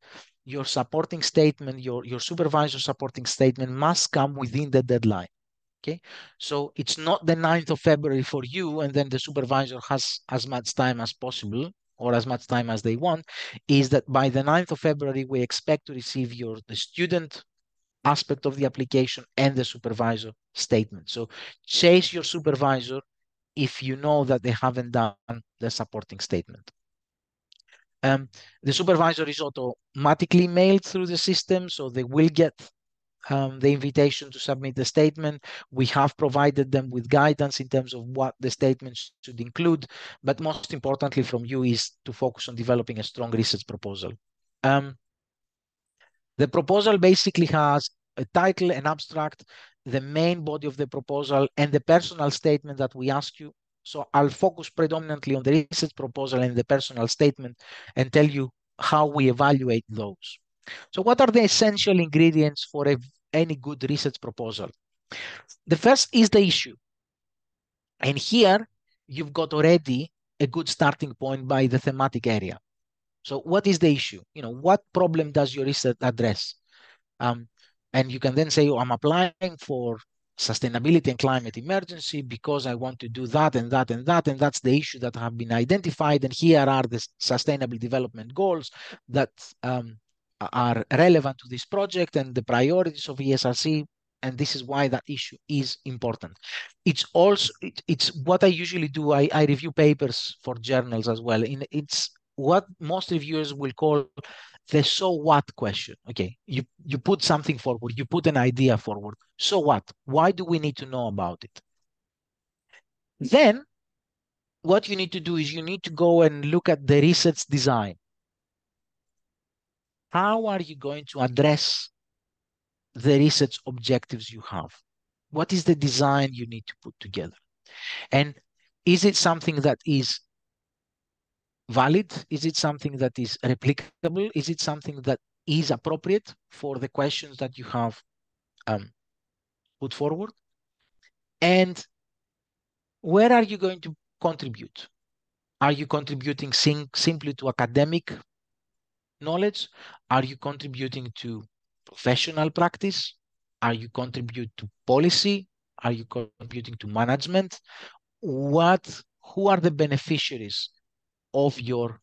[SPEAKER 1] your supporting statement, your supervisor supporting statement must come within the deadline. Okay, so it's not the 9th of February for you, and then the supervisor has as much time as possible, or as much time as they want. Is that by the 9th of February, we expect to receive the student aspect of the application and the supervisor statement. So chase your supervisor if you know that they haven't done the supporting statement. The supervisor is automatically mailed through the system, so they will get the invitation to submit the statement. We have provided them with guidance in terms of what the statement should include, but most importantly from you is to focus on developing a strong research proposal. The proposal basically has a title, an abstract, the main body of the proposal, and the personal statement that we ask you. So I'll focus predominantly on the research proposal and the personal statement and tell you how we evaluate those. So what are the essential ingredients for any good research proposal? The first is the issue. And here you've got already a good starting point by the thematic area. So what is the issue? What problem does your research address? Um, and you can then say, oh, I'm applying for sustainability and climate emergency because I want to do that and that and that, and that's the issue that have been identified. And here are the sustainable development goals that are relevant to this project and the priorities of ESRC. And this is why that issue is important. It's also, it's what I usually do. I review papers for journals as well. It's what most reviewers will call the so what question. Okay, you put something forward, you put an idea forward. So what? Why do we need to know about it? Then what you need to do is you need to go and look at the research design. How are you going to address the research objectives you have? What is the design you need to put together? And is it something that is valid? Is it something that is replicable? Is it something that is appropriate for the questions that you have put forward? And where are you going to contribute? Are you contributing simply to academic knowledge? Are you contributing to professional practice? Are you contributing to policy? Are you contributing to management? Who are the beneficiaries of your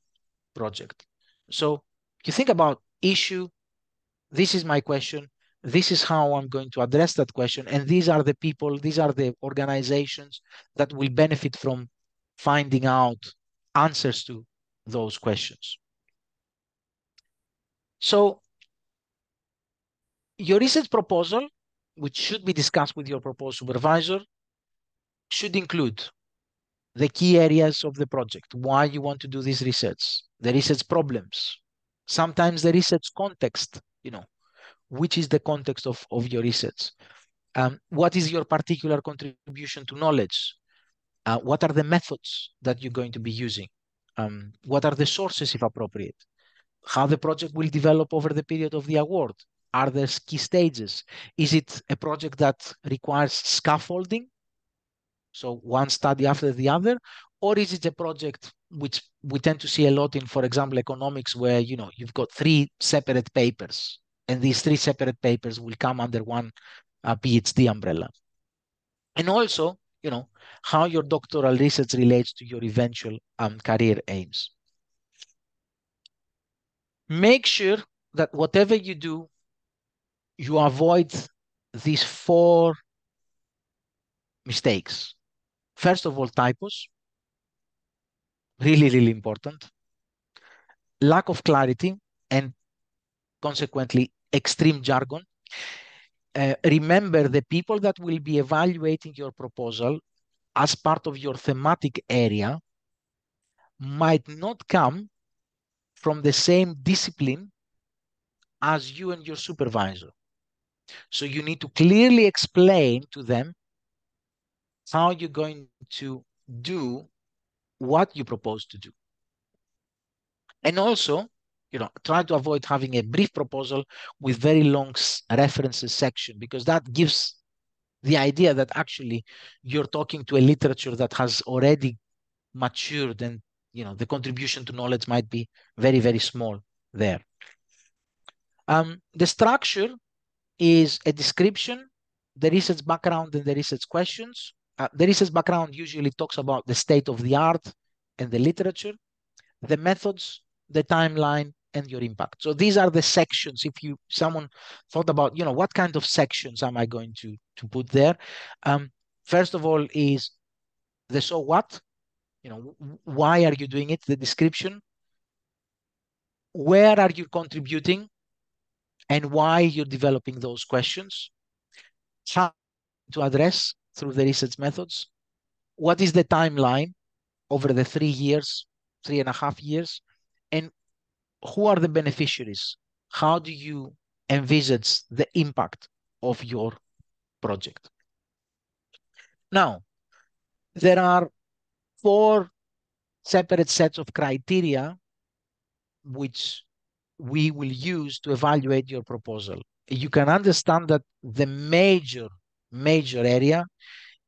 [SPEAKER 1] project? So you think about issue, this is my question, this is how I'm going to address that question, and these are the people, these are the organizations that will benefit from finding out answers to those questions. So your research proposal, which should be discussed with your proposal supervisor, should include the key areas of the project, why you want to do this research, the research problems, sometimes the research context, which is the context of your research. What is your particular contribution to knowledge? What are the methods that you're going to be using? What are the sources, if appropriate? How the project will develop over the period of the award? Are there key stages? Is it a project that requires scaffolding? So one study after the other? Or is it a project which we tend to see a lot in, for example, economics, where you've got 3 separate papers, and these 3 separate papers will come under one PhD umbrella. And also, how your doctoral research relates to your eventual career aims. Make sure that whatever you do, you avoid these 4 mistakes. First of all, typos, really, really important. Lack of clarity and consequently extreme jargon. Remember, the people that will be evaluating your proposal as part of your thematic area might not come from the same discipline as you and your supervisor. So you need to clearly explain to them how you're going to do what you propose to do. And also, try to avoid having a brief proposal with very long references section, because that gives the idea that actually you're talking to a literature that has already matured, and the contribution to knowledge might be very, very small there. The structure is a description, the research background, and the research questions. The research background usually talks about the state of the art and the literature, the methods, the timeline, and your impact. So these are the sections. If someone thought about, what kind of sections am I going to put there? First of all is the so what, why are you doing it, the description. where are you contributing and why you're developing those questions, how to address through the research methods, what is the timeline over the 3 years, 3.5 years, and who are the beneficiaries? How do you envisage the impact of your project? Now, there are 4 separate sets of criteria which we will use to evaluate your proposal. You can understand that the major area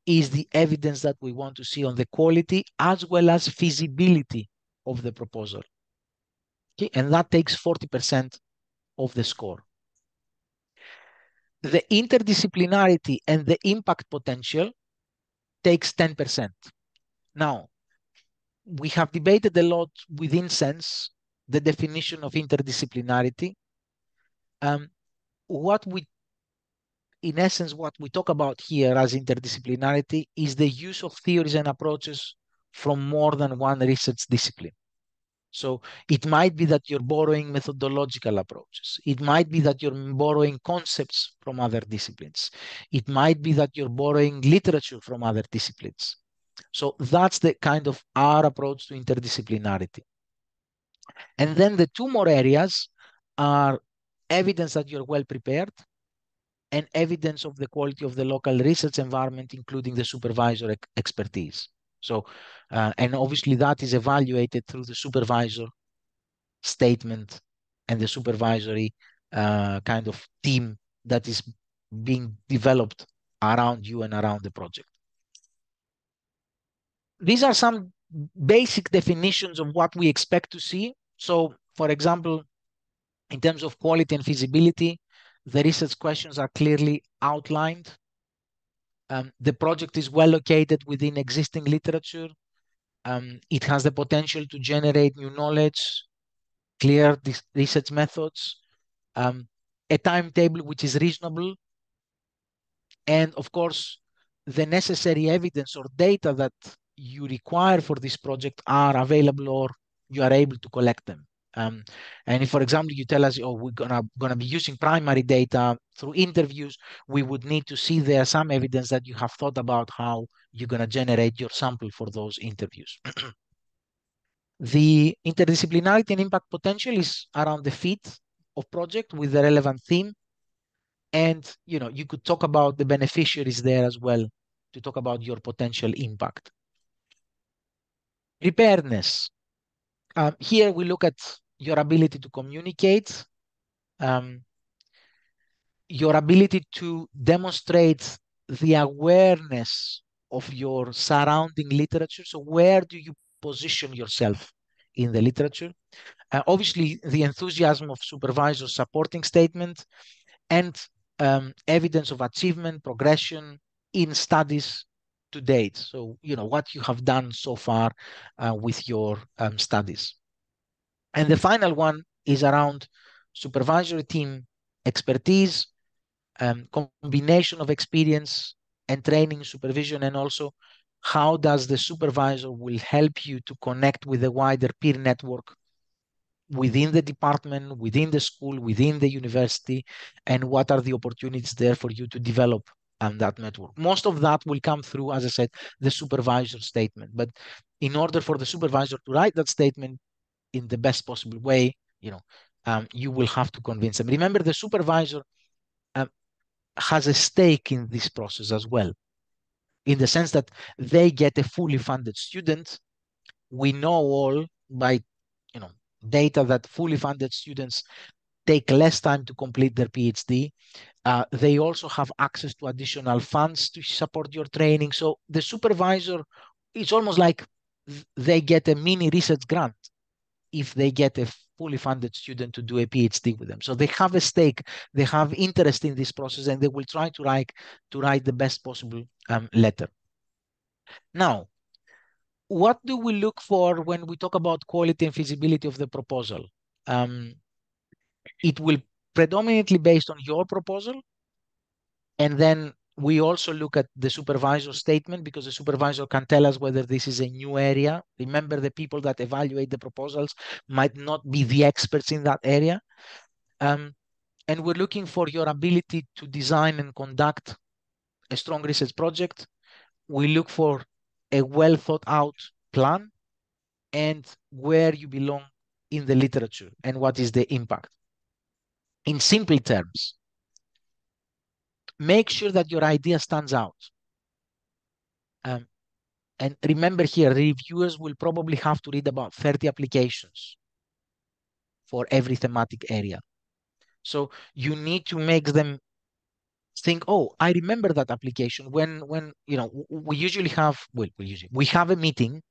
[SPEAKER 1] is the evidence that we want to see on the quality as well as feasibility of the proposal. Okay? And that takes 40% of the score. The interdisciplinarity and the impact potential takes 10%. Now, we have debated a lot within SENSS the definition of interdisciplinarity. In essence, what we talk about here as interdisciplinarity is the use of theories and approaches from more than one research discipline. So it might be that you're borrowing methodological approaches. It might be that you're borrowing concepts from other disciplines. It might be that you're borrowing literature from other disciplines. So that's the kind of our approach to interdisciplinarity. And then the 2 more areas are evidence that you're well prepared and evidence of the quality of the local research environment, including the supervisor expertise. So, and obviously that is evaluated through the supervisor statement and the supervisory kind of team that is being developed around you and around the project. These are some basic definitions of what we expect to see. So, for example, in terms of quality and feasibility, the research questions are clearly outlined. The project is well located within existing literature. It has the potential to generate new knowledge, clear research methods, a timetable which is reasonable, and of course, the necessary evidence or data that you require for this project are available or you are able to collect them. And if, for example, you tell us, oh, we're gonna be using primary data through interviews, we would need to see there some evidence that you have thought about how you're gonna generate your sample for those interviews. The interdisciplinarity and impact potential is around the fit of project with the relevant theme. And you could talk about the beneficiaries there as well to talk about your potential impact. Preparedness. Here we look at your ability to communicate, your ability to demonstrate the awareness of your surrounding literature. So where do you position yourself in the literature? Obviously, the enthusiasm of supervisor supporting statement and evidence of achievement, progression in studies to date. So, what you have done so far with your studies. And the final one is around supervisory team expertise, combination of experience and training, supervision, and also how does the supervisor will help you to connect with the wider peer network within the department, within the school, within the university, and what are the opportunities there for you to develop that network. Most of that will come through, as I said, the supervisor statement. But in order for the supervisor to write that statement in the best possible way, you will have to convince them. Remember, the supervisor has a stake in this process as well, in the sense that they get a fully funded student. We know all by data that fully funded students take less time to complete their PhD. They also have access to additional funds to support your training. So the supervisor, it's almost like they get a mini research grant if they get a fully funded student to do a PhD with them. So they have a stake, they have interest in this process, and they will try to write the best possible letter. Now, what do we look for when we talk about quality and feasibility of the proposal? It will predominantly based on your proposal, and then We also look at the supervisor statement because the supervisor can tell us whether this is a new area. Remember, the people that evaluate the proposals might not be the experts in that area. And we're looking for your ability to design and conduct a strong research project. We look for a well thought out plan and where you belong in the literature and what is the impact. In simple terms, make sure that your idea stands out. And remember here, reviewers will probably have to read about 30 applications for every thematic area. So you need to make them think, oh, I remember that application when we usually have, we have a meeting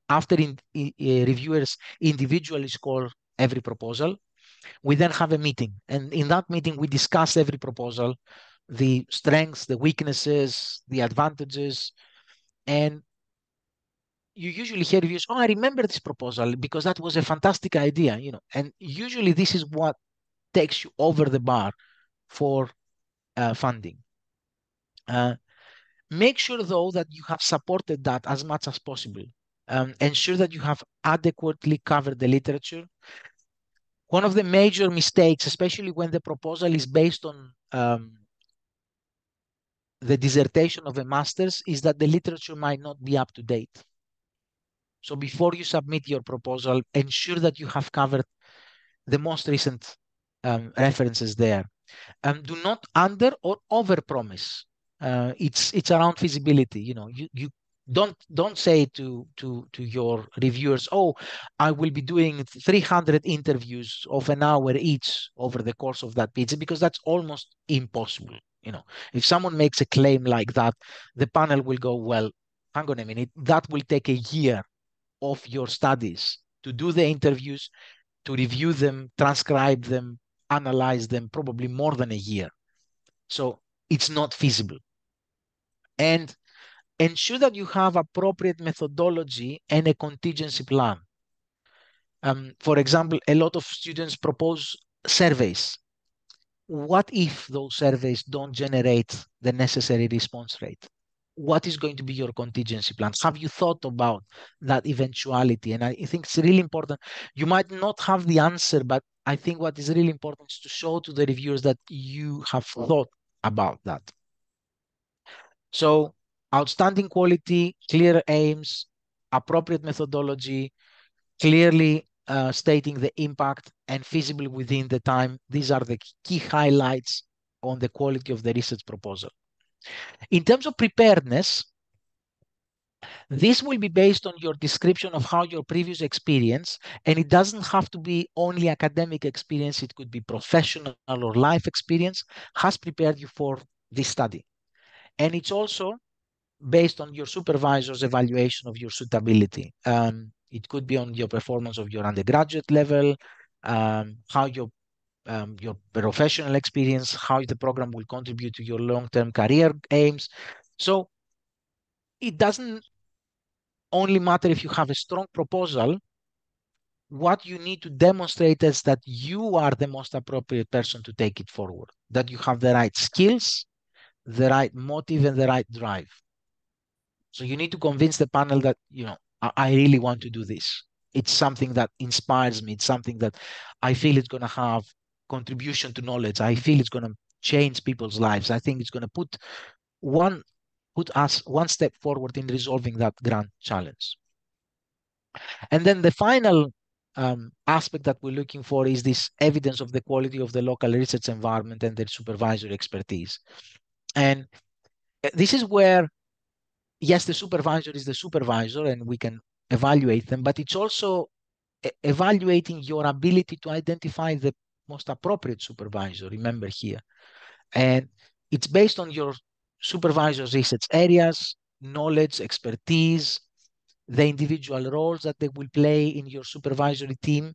[SPEAKER 1] after reviewers individually score every proposal. We then have a meeting, and in that meeting we discuss every proposal, the strengths, the weaknesses, the advantages, and you usually hear reviews, oh, I remember this proposal because that was a fantastic idea, and usually this is what takes you over the bar for funding. Make sure, though, that you have supported that as much as possible. Ensure that you have adequately covered the literature. One of the major mistakes, especially when the proposal is based on the dissertation of a master's, is that the literature might not be up to date. So before you submit your proposal, ensure that you have covered the most recent references there. Do not under or over promise. It's around feasibility. You don't say to your reviewers, oh, I will be doing 300 interviews of an hour each over the course of that PhD, because that's almost impossible. If someone makes a claim like that, the panel will go, well, hang on a minute, that will take a year of your studies to do the interviews, to review them, transcribe them, analyze them, probably more than a year. So it's not feasible. And ensure that you have appropriate methodology and a contingency plan. For example, a lot of students propose surveys. What if those surveys don't generate the necessary response rate? What is going to be your contingency plan? Have you thought about that eventuality? And I think it's really important. You might not have the answer, but I think what is really important is to show to the reviewers that you have thought about that. So outstanding quality, clear aims, appropriate methodology, clearly stating the impact, and feasible within the time. These are the key highlights on the quality of the research proposal. In terms of preparedness, this will be based on your description of how your previous experience, and it doesn't have to be only academic experience, it could be professional or life experience, has prepared you for this study. And it's also based on your supervisor's evaluation of your suitability. It could be on your performance of your undergraduate level, how your professional experience, how the program will contribute to your long-term career aims. So it doesn't only matter if you have a strong proposal. What you need to demonstrate is that you are the most appropriate person to take it forward, that you have the right skills, the right motive, and the right drive. So you need to convince the panel that, I really want to do this. It's something that inspires me. It's something that I feel it's going to have contribution to knowledge. I feel it's going to change people's lives. I think it's going to put us one step forward in resolving that grand challenge. And then the final aspect that we're looking for is this evidence of the quality of the local research environment and their supervisory expertise. And this is where, yes, the supervisor is the supervisor and we can evaluate them, but it's also evaluating your ability to identify the most appropriate supervisor, remember here. And it's based on your supervisor's research areas, knowledge, expertise, the individual roles that they will play in your supervisory team.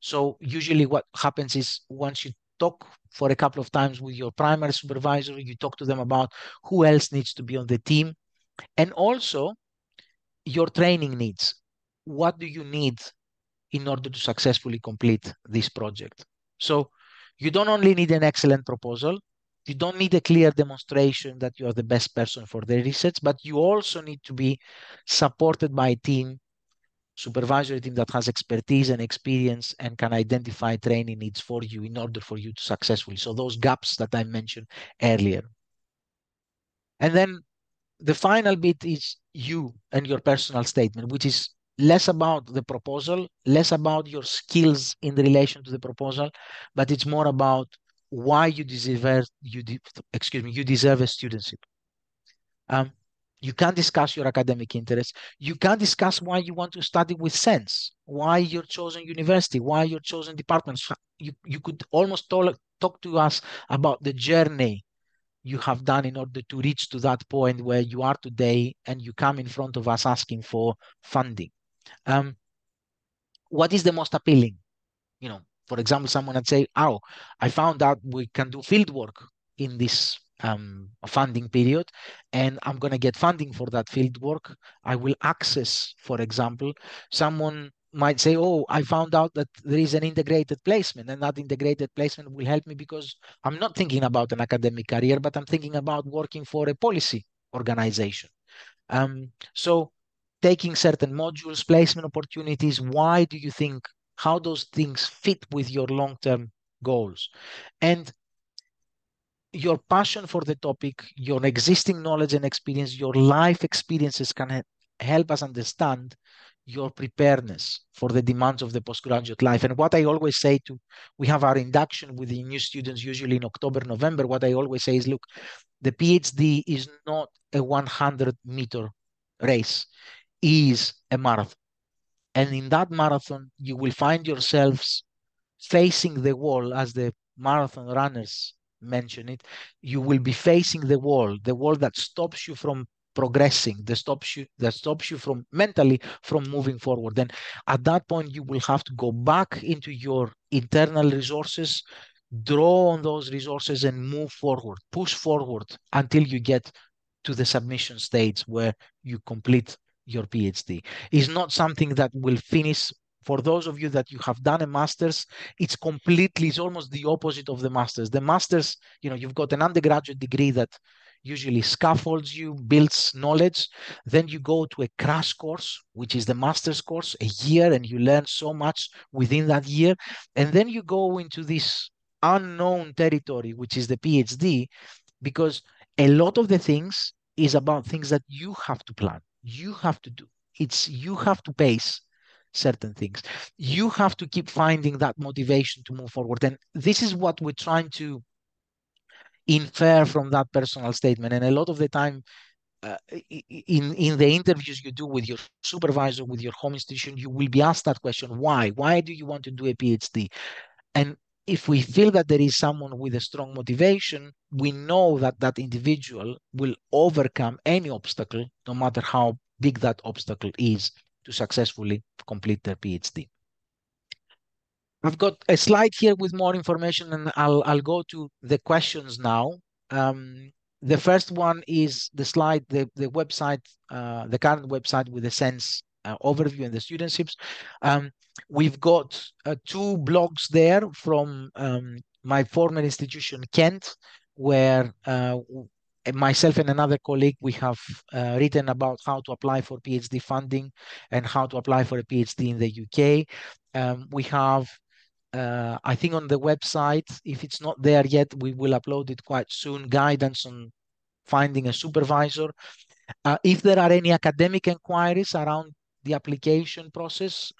[SPEAKER 1] So usually what happens is once you talk for a couple of times with your primary supervisor, you talk to them about who else needs to be on the team, and also your training needs. What do you need in order to successfully complete this project? So you don't only need an excellent proposal, You don't need a clear demonstration that you are the best person for the research, but you also need to be supported by a team, supervisory team that has expertise and experience and can identify training needs for you in order for you to successfully. So those gaps that I mentioned earlier. And then the final bit is you and your personal statement, which is less about the proposal, less about your skills in relation to the proposal, but it's more about why you deserve you deserve a studentship. You can discuss your academic interests. You can discuss why you want to study with sense, why your chosen university, why your chosen departments. You could almost talk to us about the journey you have done in order to reach to that point where you are today, and you come in front of us asking for funding. What is the most appealing? For example, someone would say, oh, I found out we can do field work in this funding period, and I'm going to get funding for that field work. I will access, for example, someone might say, oh, I found out that there is an integrated placement, and that integrated placement will help me because I'm not thinking about an academic career, but I'm thinking about working for a policy organization. So taking certain modules, placement opportunities, why do you think, how those things fit with your long-term goals? And your passion for the topic, your existing knowledge and experience, your life experiences can help us understand your preparedness for the demands of the postgraduate life. And what I always say we have our induction with the new students usually in October, November. What I always say is, look, the PhD is not a 100-meter race, is a marathon. And in that marathon, you will find yourselves facing the wall, as the marathon runners mention it. You will be facing the wall that stops you from progressing, that stops you from mentally from moving forward. Then at that point, you will have to go back into your internal resources, draw on those resources, and move forward, push forward until you get to the submission stage where you complete your PhD. It's not something that will finish. For those of you that you have done a master's, it's almost the opposite of the master's. The master's, you've got an undergraduate degree that usually scaffolds you, builds knowledge. Then you go to a crash course, which is the master's course, a year, and you learn so much within that year. And then you go into this unknown territory, which is the PhD, because a lot of the things is about things that you have to plan, you have to do. You have to pace certain things. You have to keep finding that motivation to move forward. And this is what we're trying to infer from that personal statement. And a lot of the time, in the interviews you do with your supervisor, with your home institution, you will be asked that question: why? Why do you want to do a PhD? And if we feel that there is someone with a strong motivation, we know that that individual will overcome any obstacle, no matter how big that obstacle is, to successfully complete their PhD. I've got a slide here with more information, and I'll go to the questions now. The first one is the slide, the website, the current website with the SENS overview and the studentships. We've got 2 blogs there from my former institution, Kent, where myself and another colleague, we have written about how to apply for PhD funding and how to apply for a PhD in the UK. We have I think on the website, if it's not there yet, we will upload it quite soon, guidance on finding a supervisor. If there are any academic inquiries around the application process,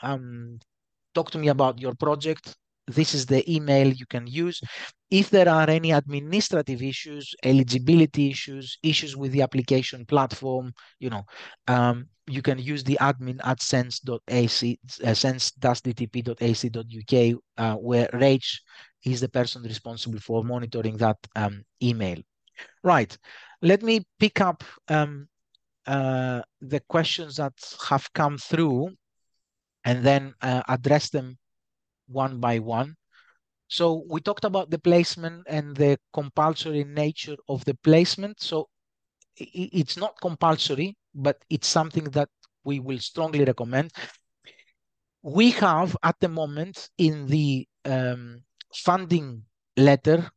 [SPEAKER 1] talk to me about your project. This is the email you can use. If there are any administrative issues, eligibility issues, issues with the application platform, you can use the admin at sense.ac, sense-dtp.ac.uk, where Rach is the person responsible for monitoring that email. Right. Let me pick up the questions that have come through and then address them one by one. So we talked about the placement and the compulsory nature of the placement. So it's not compulsory, but it's something that we will strongly recommend. We have at the moment in the funding letter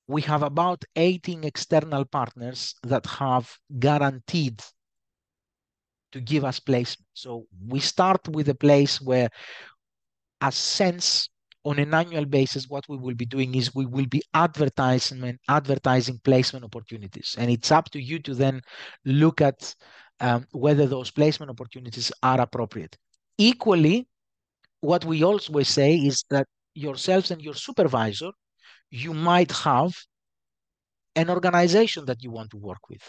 [SPEAKER 1] we have about 18 external partners that have guaranteed to give us placement. So we start with a place where, as Sense, on an annual basis, what we will be doing is we will be advertising placement opportunities. And it's up to you to then look at whether those placement opportunities are appropriate. Equally, what we always say is that yourselves and your supervisor, you might have an organization that you want to work with.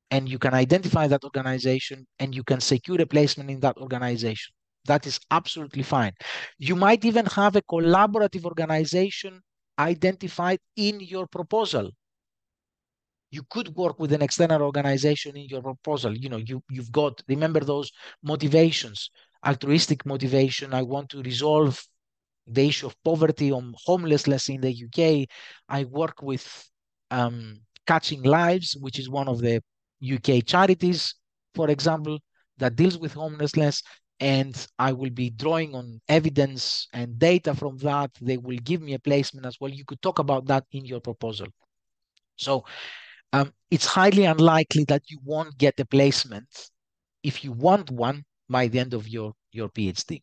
[SPEAKER 1] And you can identify that organization and you can secure a placement in that organization. That is absolutely fine. You might even have a collaborative organization identified in your proposal. You could work with an external organization in your proposal. You've got, remember those motivations, altruistic motivation. I want to resolve the issue of poverty or homelessness in the UK. I work with Catching Lives, which is one of the UK charities, for example, that deals with homelessness. And I will be drawing on evidence and data from that. They will give me a placement as well. You could talk about that in your proposal. So it's highly unlikely that you won't get a placement if you want one by the end of your PhD.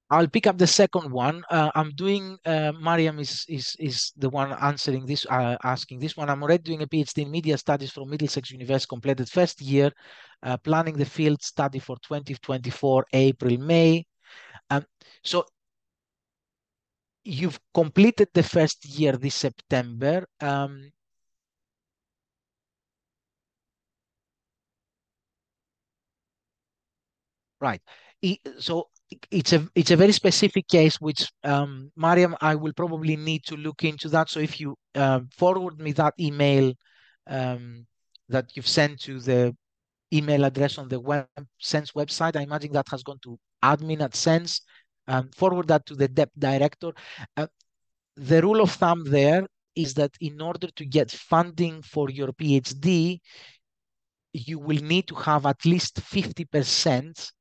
[SPEAKER 1] I'll pick up the second one. I'm doing, Mariam is the one answering this, asking this one. I'm already doing a PhD in media studies from Middlesex University, completed first year, planning the field study for 2024, April, May. So you've completed the first year this September. Right. So it's a very specific case, which Mariam, I will probably need to look into that. So if you forward me that email that you've sent to the email address on the Sense website, I imagine that has gone to admin at Sense. Forward that to the director. The rule of thumb there is that in order to get funding for your PhD, you will need to have at least 50%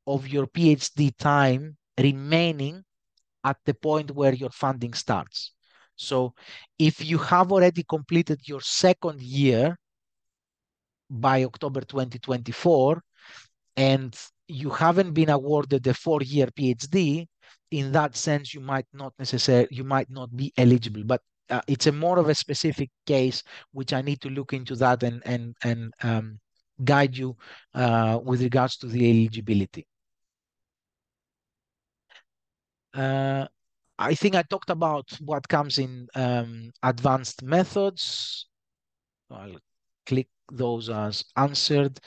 [SPEAKER 1] of your PhD time remaining at the point where your funding starts. So if you have already completed your second year by October 2024 and you haven't been awarded a 4-year PhD, in that sense, you might not be eligible. But it's a more of a specific case, which I need to look into that and guide you with regards to the eligibility. I think I talked about what comes in advanced methods. I'll click those as answered.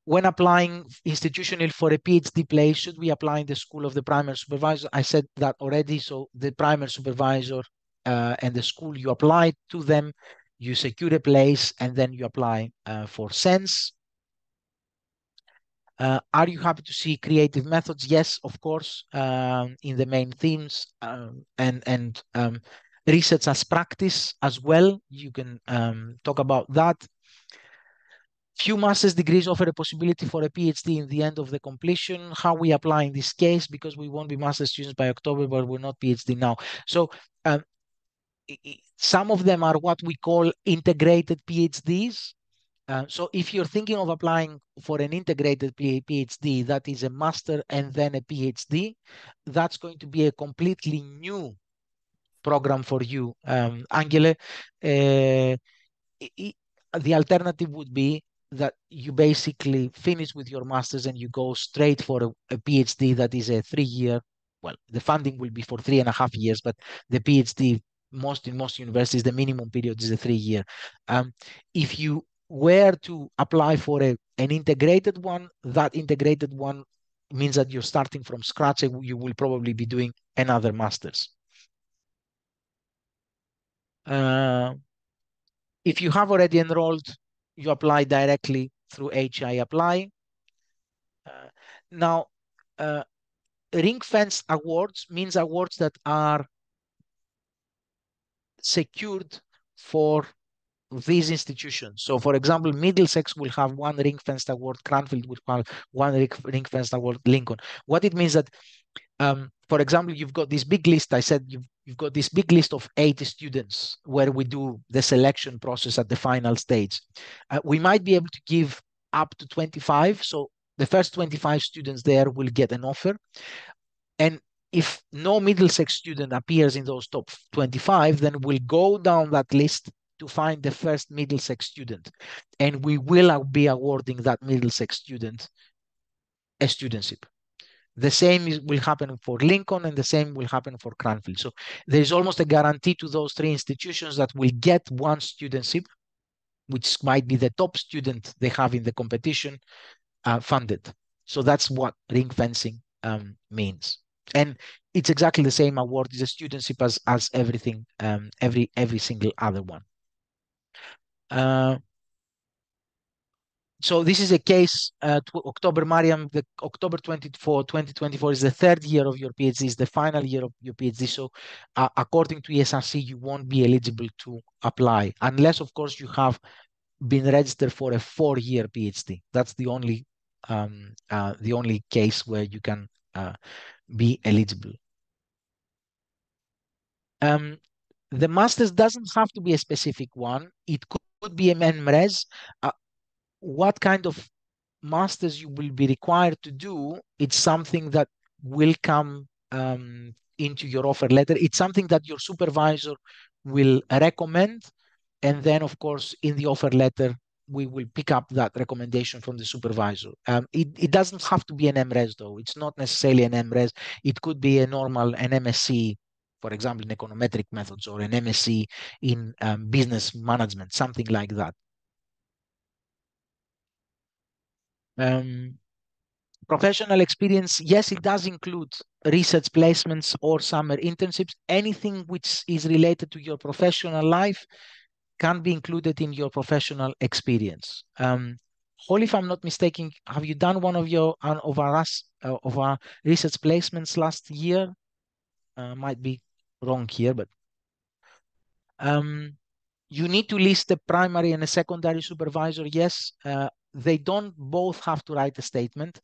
[SPEAKER 1] When applying institutionally for a PhD place, should we apply in the school of the primary supervisor? I said that already. So the primary supervisor and the school, you apply to them, you secure a place, and then you apply for Sense. Are you happy to see creative methods? Yes, of course, in the main themes and research as practice as well. You can talk about that. Few master's degrees offer a possibility for a PhD in the end of the completion. How we apply in this case, because we won't be master students by October, but we're not PhD now. So some of them are what we call integrated PhDs. So if you're thinking of applying for an integrated PhD, that is a master and then a PhD, that's going to be a completely new program for you, Angele. The alternative would be that you basically finish with your master's and you go straight for a PhD that is a 3-year. Well, the funding will be for 3.5 years, but the PhD in most universities, the minimum period is a 3-year. If you were to apply for an integrated one, that integrated one means that you're starting from scratch and you will probably be doing another master's. If you have already enrolled, you apply directly through HI Apply. Now, ring-fence awards means awards that are secured for these institutions. So, for example, Middlesex will have one ring-fenced award, Cranfield will have one ring-fenced award, Lincoln. What it means that For example, you've got this big list. I said you've got this big list of 80 students where we do the selection process at the final stage. We might be able to give up to 25. So the first 25 students there will get an offer. And if no Middlesex student appears in those top 25, then we'll go down that list to find the first Middlesex student. And we will be awarding that Middlesex student a studentship. The same will happen for Lincoln, and the same will happen for Cranfield. So there is almost a guarantee to those three institutions that will get one studentship, which might be the top student they have in the competition, funded. So that's what ring fencing means. And it's exactly the same award. It's a studentship as everything, every single other one. So this is a case, October, Mariam, the October 2024 is the third year of your PhD, is the final year of your PhD. So according to ESRC, you won't be eligible to apply unless, of course, you have been registered for a 4-year PhD. That's the only case where you can be eligible. The master's doesn't have to be a specific one. It could be a MRes. What kind of masters you will be required to do, it's something that will come into your offer letter. It's something that your supervisor will recommend. And then, of course, in the offer letter, we will pick up that recommendation from the supervisor. It doesn't have to be an MRes, though. It's not necessarily an MRes. It could be an MSc, for example, in econometric methods, or an MSc in business management, something like that. Professional experience, yes, it does include research placements or summer internships. Anything which is related to your professional life can be included in your professional experience. Holly, if I'm not mistaken, have you done one of our research placements last year? Might be wrong here, but you need to list a primary and a secondary supervisor. Yes, they don't both have to write a statement.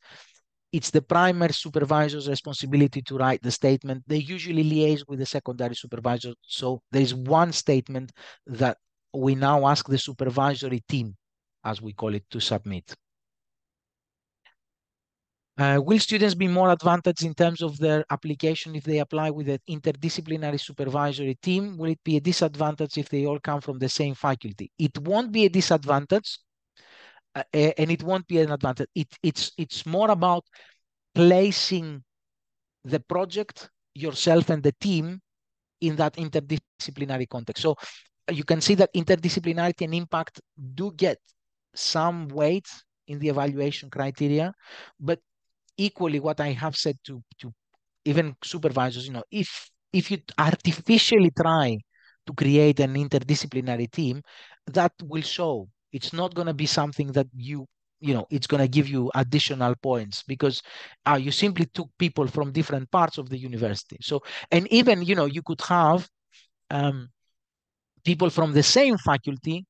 [SPEAKER 1] It's the primary supervisor's responsibility to write the statement. They usually liaise with the secondary supervisor. So there is one statement that we now ask the supervisory team, as we call it, to submit. Will students be more advantaged in terms of their application if they apply with an interdisciplinary supervisory team? Will it be a disadvantage if they all come from the same faculty? It won't be a disadvantage, and it won't be an advantage. It's more about placing the project, yourself, and the team in that interdisciplinary context. So you can see that interdisciplinarity and impact do get some weight in the evaluation criteria, but equally what I have said to even supervisors, if you artificially try to create an interdisciplinary team, that will show. It's not going to be something that it's going to give you additional points, because you simply took people from different parts of the university. So, and even, you could have people from the same faculty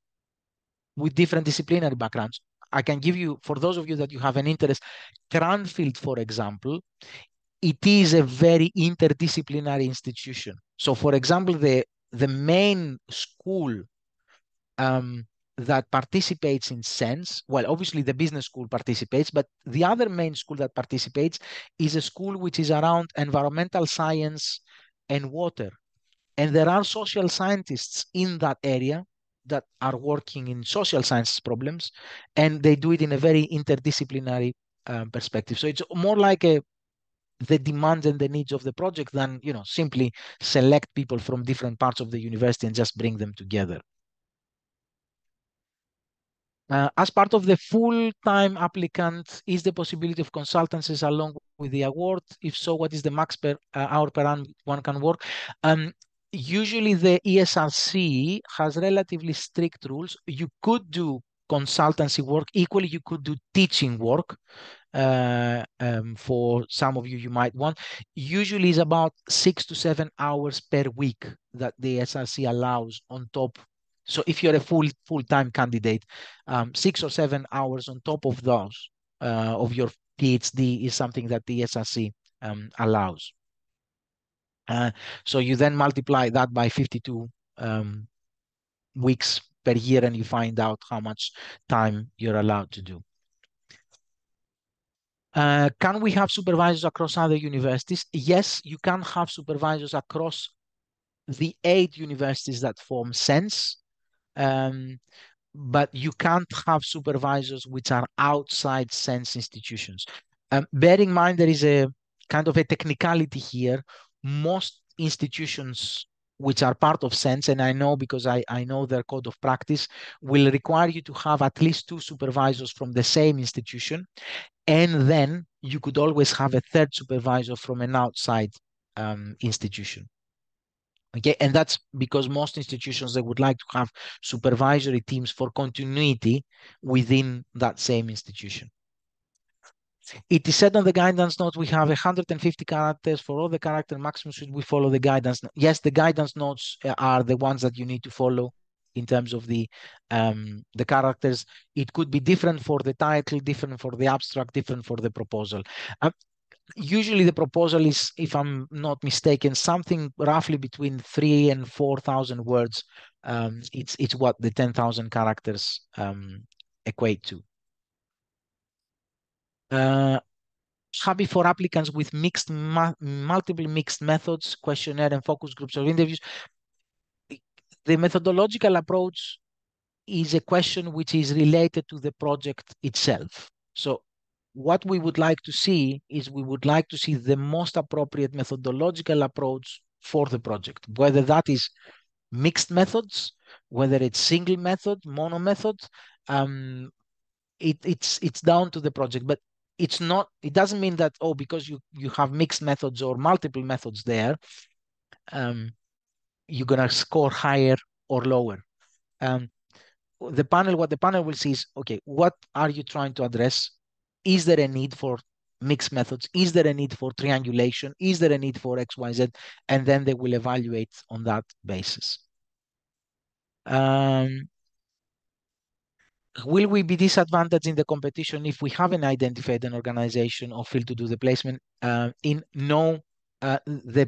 [SPEAKER 1] with different disciplinary backgrounds. I can give you, for those of you that you have an interest, Cranfield, for example, it is a very interdisciplinary institution. So, for example, the main school that participates in SENSS, well, obviously the business school participates, but the other main school that participates is a school which is around environmental science and water. And there are social scientists in that area that are working in social sciences problems, and they do it in a very interdisciplinary perspective. So it's more like the demands and the needs of the project than simply select people from different parts of the university and just bring them together. As part of the full-time applicant, is the possibility of consultancies along with the award? If so, what is the max per hour per annum one can work? Usually the ESRC has relatively strict rules. You could do consultancy work. Equally, you could do teaching work. For some of you might want. Usually it's about 6 to 7 hours per week that the SRC allows on top. So if you're a full-time candidate, 6 or 7 hours on top of those of your PhD is something that the SRC allows. So you then multiply that by 52 weeks per year, and you find out how much time you're allowed to do. Can we have supervisors across other universities? Yes, you can have supervisors across the 8 universities that form SENS, but you can't have supervisors which are outside SENS institutions. Bear in mind there is a kind of a technicality here. Most institutions which are part of SENS, and I know because I know their code of practice, will require you to have at least 2 supervisors from the same institution, and then you could always have a third supervisor from an outside institution. Okay, and that's because most institutions, they would like to have supervisory teams for continuity within that same institution. It is said on the guidance note we have 150 characters for all the character maximum. Should we follow the guidance? Yes, the guidance notes are the ones that you need to follow in terms of the characters. It could be different for the title, different for the abstract, different for the proposal. Usually the proposal is, if I'm not mistaken, something roughly between 3,000 and 4,000 words. It's what the 10,000 characters equate to. Happy for applicants with multiple mixed methods, questionnaire and focus groups or interviews. The methodological approach is a question which is related to the project itself. So what we would like to see is we would like to see the most appropriate methodological approach for the project, whether that is mixed methods, whether it's single method, mono method. It's down to the project, but it's not. It doesn't mean that, oh, because you have mixed methods or multiple methods there, you're gonna score higher or lower. What the panel will see is, okay, what are you trying to address? Is there a need for mixed methods? Is there a need for triangulation? Is there a need for XYZ? And then they will evaluate on that basis. Will we be disadvantaged in the competition if we haven't identified an organization or field to do the placement? The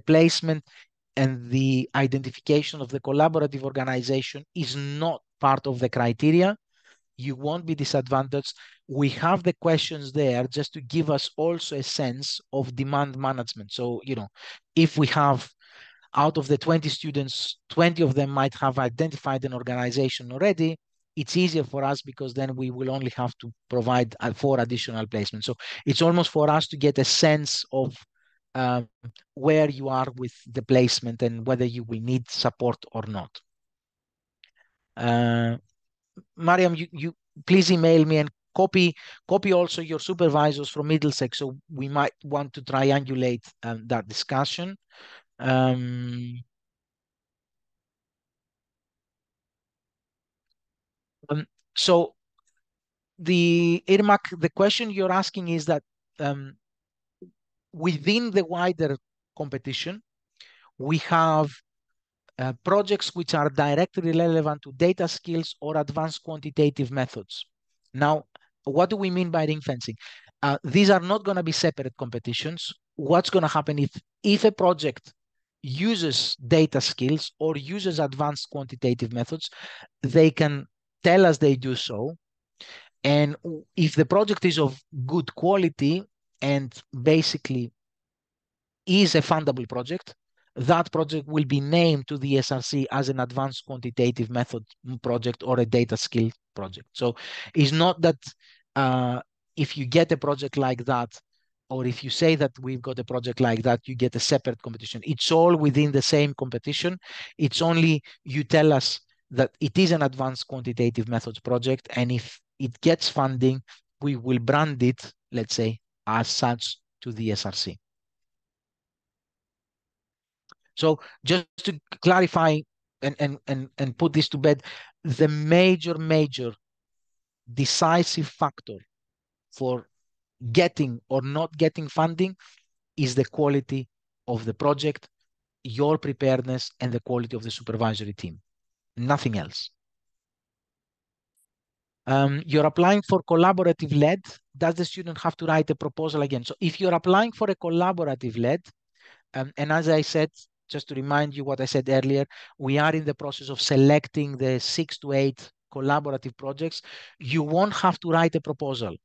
[SPEAKER 1] placement and the identification of the collaborative organization is not part of the criteria. You won't be disadvantaged. We have the questions there just to give us also a sense of demand management. So, if we have out of the 20 students, 20 of them might have identified an organization already, it's easier for us because then we will only have to provide 4 additional placements. So it's almost for us to get a sense of where you are with the placement and whether you will need support or not. Mariam, you please email me and copy also your supervisors from Middlesex, so we might want to triangulate that discussion. So the Irmak, the question you're asking is that within the wider competition, we have projects which are directly relevant to data skills or advanced quantitative methods. Now, what do we mean by ring fencing? These are not going to be separate competitions. What's going to happen if a project uses data skills or uses advanced quantitative methods, they can tell us they do so. And if the project is of good quality and basically is a fundable project, that project will be named to the SRC as an advanced quantitative method project or a data skill project. So it's not that if you get a project like that, or if you say that we've got a project like that, you get a separate competition. It's all within the same competition. It's only you tell us that it is an advanced quantitative methods project, and if it gets funding, we will brand it, let's say, as such to the SRC. So just to clarify and put this to bed, the major decisive factor for getting or not getting funding is the quality of the project, your preparedness, and the quality of the supervisory team. Nothing else. You're applying for collaborative lead. Does the student have to write a proposal again? So if you're applying for a collaborative lead, And as I said, just to remind you what I said earlier, we are in the process of selecting the 6 to 8 collaborative projects. You won't have to write a proposal.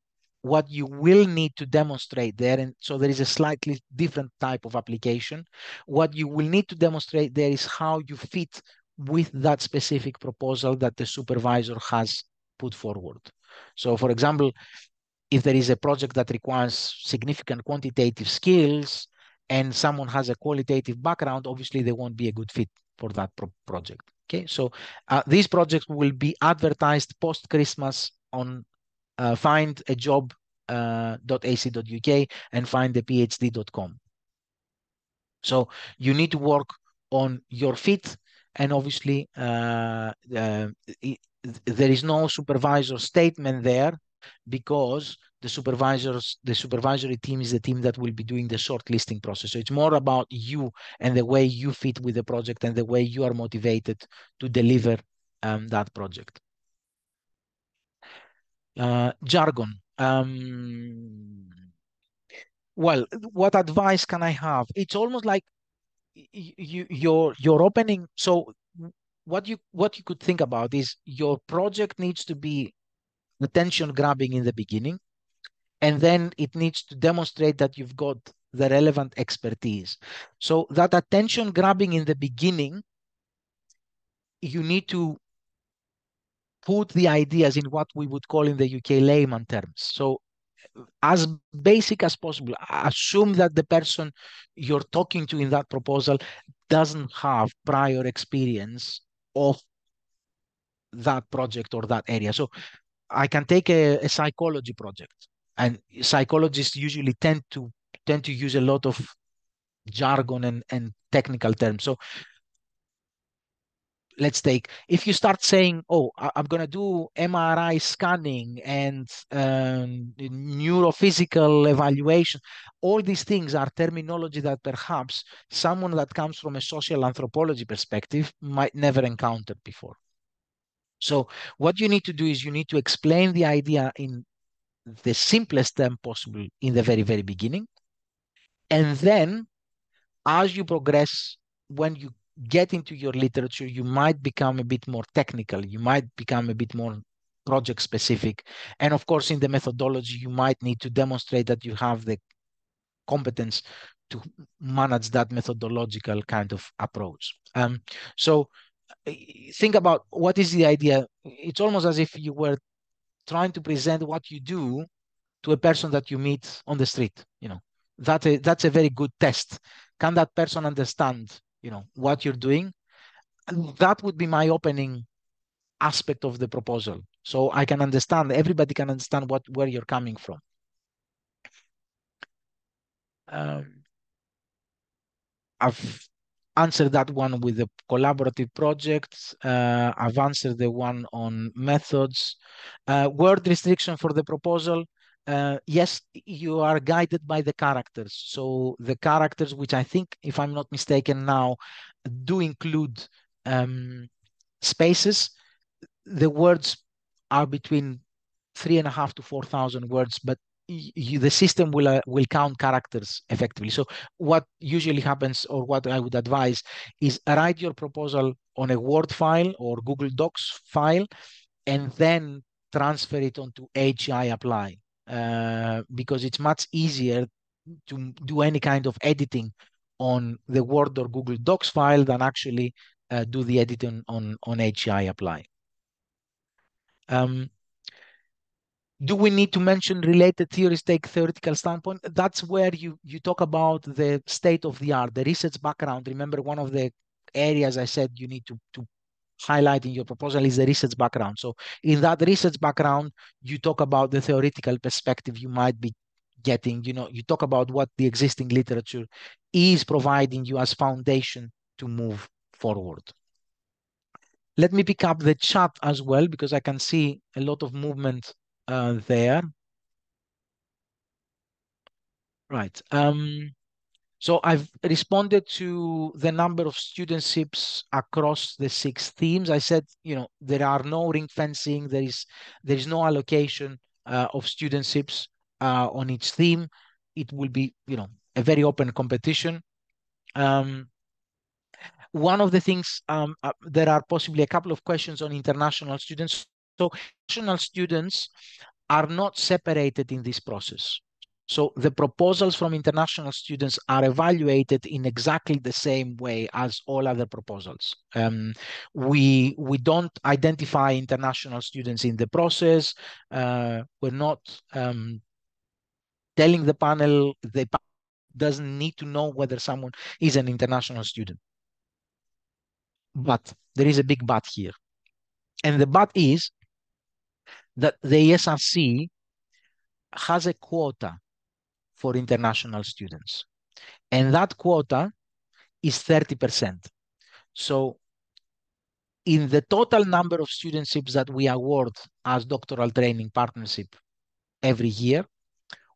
[SPEAKER 1] What you will need to demonstrate there, and so there is a slightly different type of application. What you will need to demonstrate there is how you fit with that specific proposal that the supervisor has put forward. So for example, if there is a project that requires significant quantitative skills and someone has a qualitative background, obviously they won't be a good fit for that project. Okay, so these projects will be advertised post-Christmas on findajob.ac.uk and findthephd.com. So you need to work on your fit, and obviously there is no supervisor statement there because the supervisory team is the team that will be doing the shortlisting process. So it's more about you and the way you fit with the project and the way you are motivated to deliver that project. Jargon. Well, what advice can I have? It's almost like your opening. So what you could think about is your project needs to be attention grabbing in the beginning, and then it needs to demonstrate that you've got the relevant expertise. So that attention grabbing in the beginning, you need to put the ideas in what we would call in the UK layman terms. So as basic as possible, assume that the person you're talking to in that proposal doesn't have prior experience of that project or that area. So I can take a psychology project, and psychologists usually tend to use a lot of jargon and technical terms. So let's take, if you start saying, oh, I'm going to do MRI scanning and neurophysical evaluation, all these things are terminology that perhaps someone that comes from a social anthropology perspective might never encounter before. So what you need to do is you need to explain the idea in the simplest term possible in the very, very beginning. And then as you progress, when you get into your literature, you might become a bit more technical. You might become a bit more project specific. And of course, in the methodology, you might need to demonstrate that you have the competence to manage that methodological kind of approach. So think about what is the idea. It's almost as if you were trying to present what you do to a person that you meet on the street. That's a very good test. Can that person understand what you're doing? And that would be my opening aspect of the proposal, so I can understand, everybody can understand where you're coming from. I've answered that one with the collaborative projects. I've answered the one on methods. Word restriction for the proposal. Yes, you are guided by the characters. So the characters, which I think, if I'm not mistaken now, do include spaces. The words are between 3,500 to 4,000 words, but the system will count characters effectively. So what usually happens, or what I would advise, is write your proposal on a Word file or Google Docs file, and then transfer it onto HI Apply, because it's much easier to do any kind of editing on the Word or Google Docs file than actually do the editing on HI Apply. Do we need to mention related theories, take theoretical standpoint? That's where you talk about the state of the art, the research background. Remember, one of the areas I said you need to highlight in your proposal is the research background. So in that research background, you talk about the theoretical perspective you might be getting. You talk about what the existing literature is providing you as foundation to move forward. Let me pick up the chat as well, because I can see a lot of movement there. Right. So I've responded to the number of studentships across the 6 themes. I said, there are no ring fencing. There is no allocation of studentships on each theme. It will be, a very open competition. Um, one of the things, there are possibly a couple of questions on international students. So international students are not separated in this process. So the proposals from international students are evaluated in exactly the same way as all other proposals. We don't identify international students in the process. We're not telling the panel doesn't need to know whether someone is an international student. But there is a big but here. And the but is that the ESRC has a quota for international students. And that quota is 30%. So in the total number of studentships that we award as doctoral training partnership every year,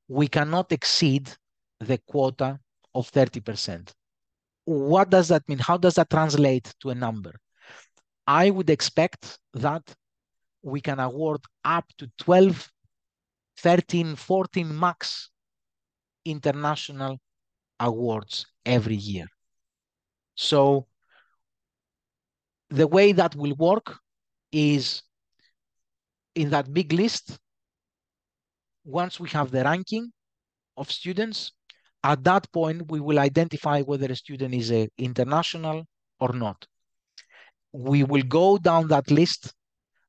[SPEAKER 1] we cannot exceed the quota of 30%. What does that mean? How does that translate to a number? I would expect that we can award up to 12, 13, 14 max international awards every year. So the way that will work is in that big list, once we have the ranking of students, at that point, we will identify whether a student is an international or not. We will go down that list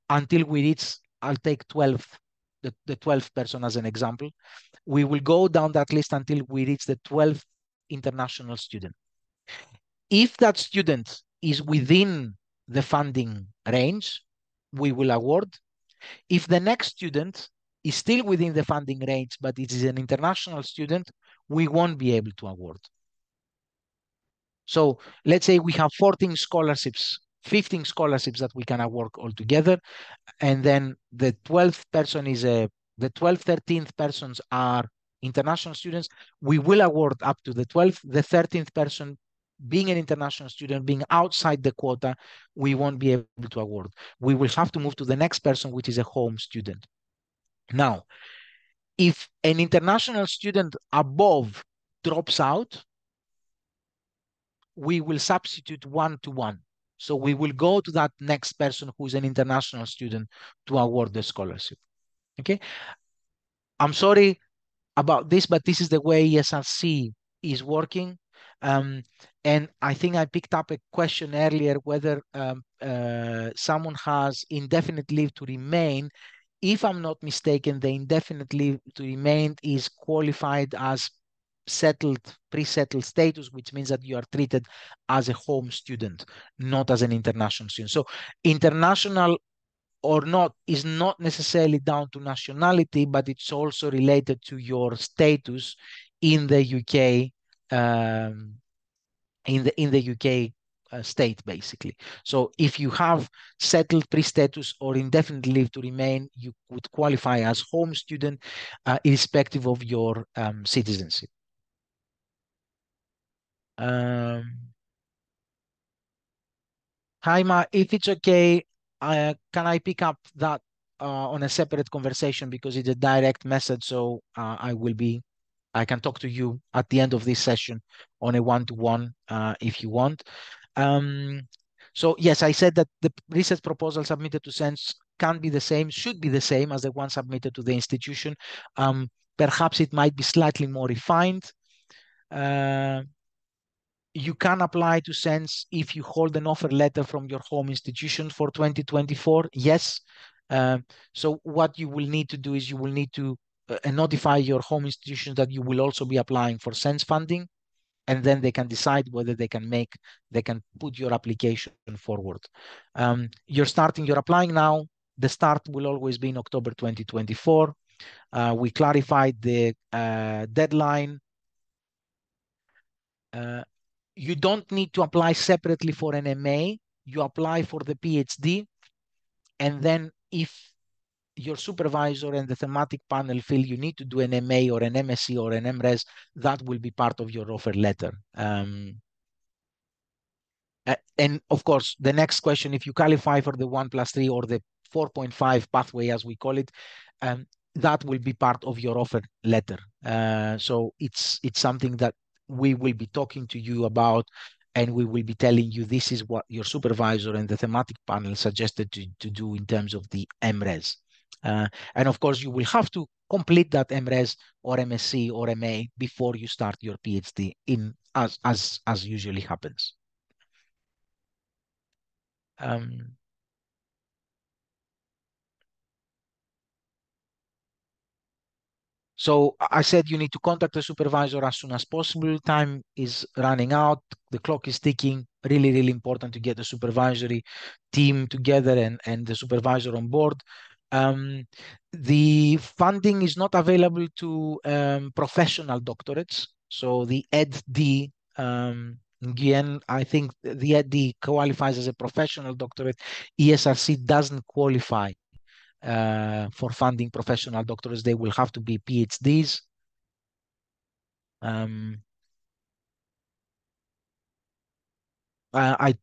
[SPEAKER 1] until we reach, I'll take 12, the 12th person as an example. We will go down that list until we reach the 12th international student. If that student is within the funding range, we will award. If the next student is still within the funding range, but it is an international student, we won't be able to award. So let's say we have 14 scholarships, 15 scholarships that we can award altogether. And then the 12th person is the 12th, 13th persons are international students. We will award up to the 12th, the 13th person being an international student, being outside the quota, we won't be able to award. We will have to move to the next person, which is a home student. Now, if an international student above drops out, we will substitute one-to-one. So we will go to that next person who is an international student to award the scholarship. Okay. I'm sorry about this, but this is the way ESRC is working. And I think I picked up a question earlier whether someone has indefinite leave to remain. If I'm not mistaken, the indefinite leave to remain is qualified as settled, pre-settled status, which means that you are treated as a home student, not as an international student. So international or not is not necessarily down to nationality, but it's also related to your status in the UK, in the UK state, basically. So if you have settled pre-status or indefinite leave to remain, you would qualify as home student, irrespective of your citizenship. Haima, if it's okay, can I pick up that on a separate conversation because it's a direct message, so I can talk to you at the end of this session on a one-to-one if you want. So yes, I said that the research proposal submitted to SENS can be the same, should be the same as the one submitted to the institution. Perhaps it might be slightly more refined. You can apply to SENS if you hold an offer letter from your home institution for 2024. Yes. So what you will need to do is you will need to notify your home institution that you will also be applying for SENS funding, and then they can decide whether they can put your application forward. You're applying now. The start will always be in October 2024. We clarified the deadline. You don't need to apply separately for an MA. You apply for the PhD, and then if your supervisor and the thematic panel feel you need to do an MA or an MSc or an MRes, that will be part of your offer letter. And of course, the next question, if you qualify for the 1+3 or the 4.5 pathway, as we call it, that will be part of your offer letter. So it's something that we will be talking to you about, and we will be telling you this is what your supervisor and the thematic panel suggested to do in terms of the MRes. And of course, you will have to complete that MRes or MSc or MA before you start your PhD, in as usually happens. So I said you need to contact the supervisor as soon as possible. Time is running out. The clock is ticking. Really, really important to get the supervisory team together and the supervisor on board. The funding is not available to professional doctorates. So the EdD, again, I think the EdD qualifies as a professional doctorate. ESRC doesn't qualify for funding professional doctors. They will have to be PhDs. I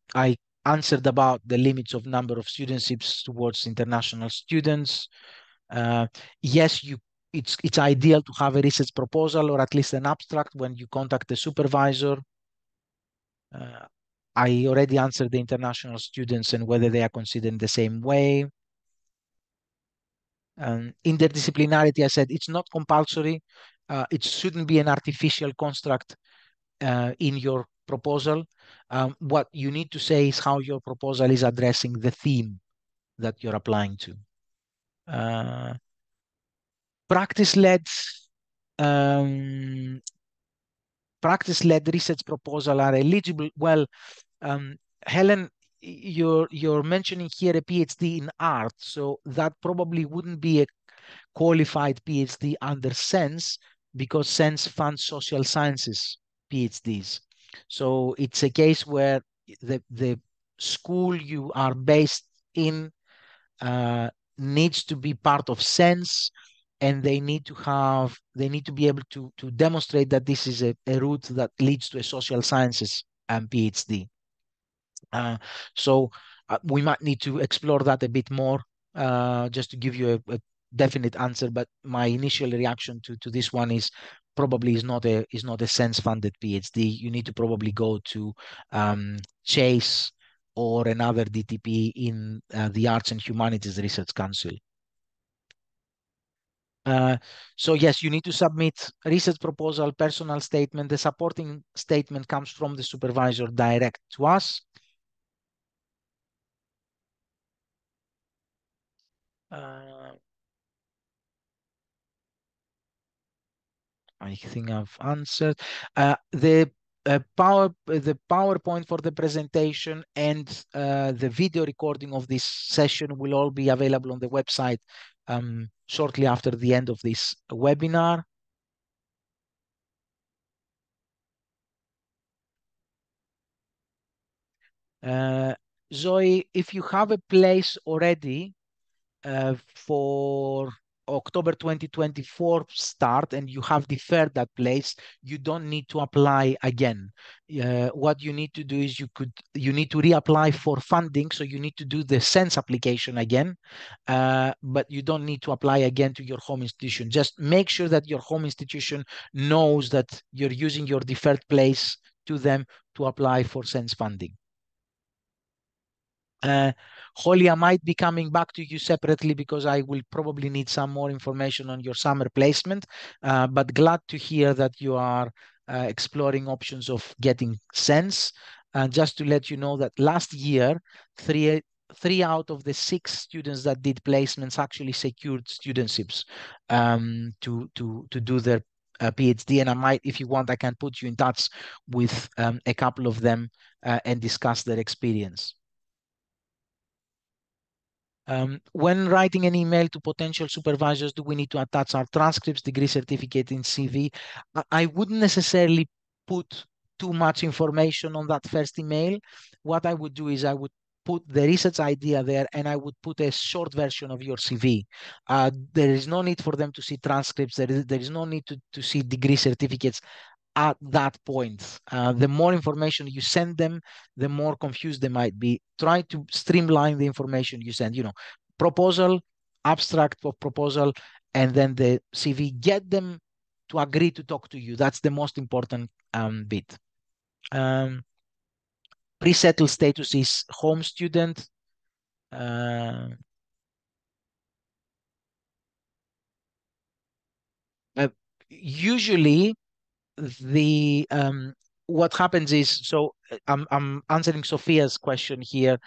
[SPEAKER 1] answered about the limits of number of studentships towards international students. Yes, it's ideal to have a research proposal or at least an abstract when you contact the supervisor. I already answered the international students and whether they are considered in the same way. Interdisciplinarity, I said it's not compulsory. It shouldn't be an artificial construct in your proposal. What you need to say is how your proposal is addressing the theme that you're applying to. Practice-led um, practice-led research proposal are eligible. Well, Helen, you're mentioning here a PhD in art, so that probably wouldn't be a qualified PhD under SENS because SENS funds social sciences PhDs. So it's a case where the school you are based in needs to be part of SENS, and they need to be able to demonstrate that this is a route that leads to a social sciences PhD. So we might need to explore that a bit more just to give you a definite answer. But my initial reaction to this one is probably is not a SENS funded PhD. You need to probably go to Chase or another DTP in the Arts and Humanities Research Council. So yes, you need to submit research proposal, personal statement. The supporting statement comes from the supervisor direct to us. I think I've answered. The PowerPoint for the presentation and the video recording of this session will all be available on the website shortly after the end of this webinar. Zoe, if you have a place already for October 2024 start and you have deferred that place, you don't need to apply again. What you need to do is you need to reapply for funding, so you need to do the SENS application again, but you don't need to apply again to your home institution. Just make sure that your home institution knows that you're using your deferred place to them to apply for SENS funding. Holly, I might be coming back to you separately because I will probably need some more information on your summer placement, but glad to hear that you are exploring options of getting SENS. Just to let you know that last year, three out of the 6 students that did placements actually secured studentships to do their PhD. And I might, if you want, I can put you in touch with a couple of them and discuss their experience. When writing an email to potential supervisors, do we need to attach our transcripts, degree certificate in CV? I wouldn't necessarily put too much information on that first email. What I would do is I would put the research idea there and I would put a short version of your CV. There is no need for them to see transcripts. There is no need to see degree certificates at that point. The more information you send them, the more confused they might be. Try to streamline the information you send, proposal, abstract of proposal, and then the CV. Get them to agree to talk to you. That's the most important bit. Pre-settled status is home student. Usually the what happens is, so I'm answering Sophia's question here.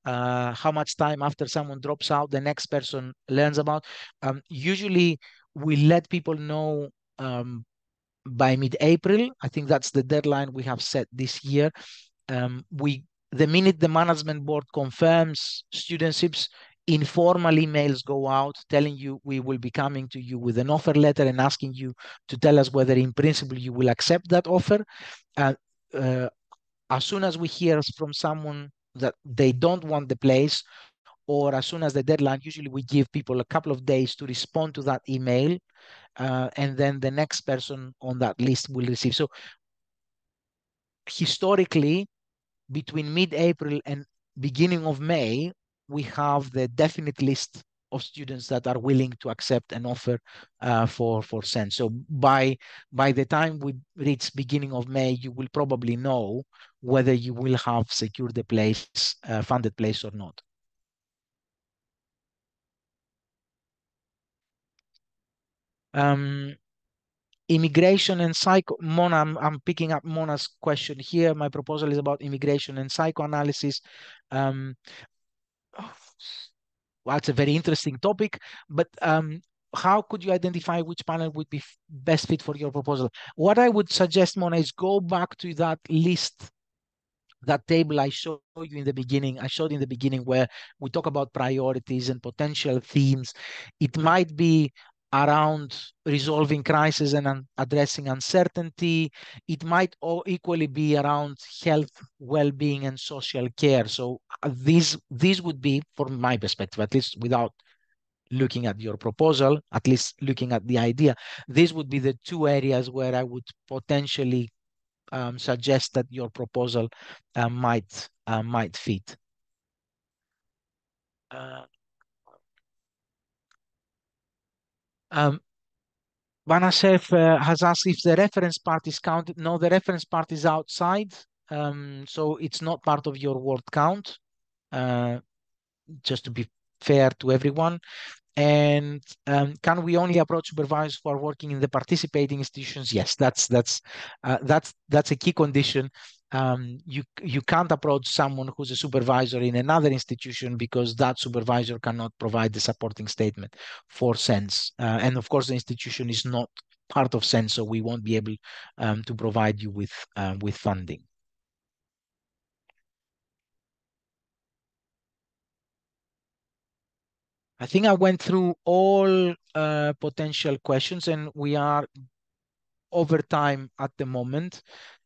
[SPEAKER 1] How much time after someone drops out the next person learns about? Usually we let people know by mid-April. I think that's the deadline we have set this year. The minute the management board confirms studentships, informal emails go out telling you we will be coming to you with an offer letter and asking you to tell us whether in principle you will accept that offer. Uh, as soon as we hear from someone that they don't want the place, or as soon as the deadline, usually we give people a couple of days to respond to that email, and then the next person on that list will receive. So historically, between mid-April and beginning of May, we have the definite list of students that are willing to accept an offer for SENS. So by the time we reach beginning of May, you will probably know whether you will have secured the place, funded place or not. Immigration and psycho. Mona, I'm picking up Mona's question here. My proposal is about immigration and psychoanalysis. Um, well, it's a very interesting topic, but how could you identify which panel would be best fit for your proposal? What I would suggest, Mona, is go back to that list, that table I showed you in the beginning. I showed in the beginning where we talk about priorities and potential themes. It might be around resolving crisis and addressing uncertainty. It might equally be around health, well-being, and social care. So these would be, from my perspective, at least without looking at your proposal, at least looking at the idea, these would be the two areas where I would potentially suggest that your proposal might fit. Vanashev has asked if the reference part is counted. No, the reference part is outside, so it's not part of your word count. Just to be fair to everyone. And can we only approach supervisors who are working in the participating institutions? Yes, that's a key condition. You can't approach someone who's a supervisor in another institution because that supervisor cannot provide the supporting statement for SENS. And of course, the institution is not part of SENS, so we won't be able to provide you with funding. I think I went through all potential questions, and we are over time at the moment.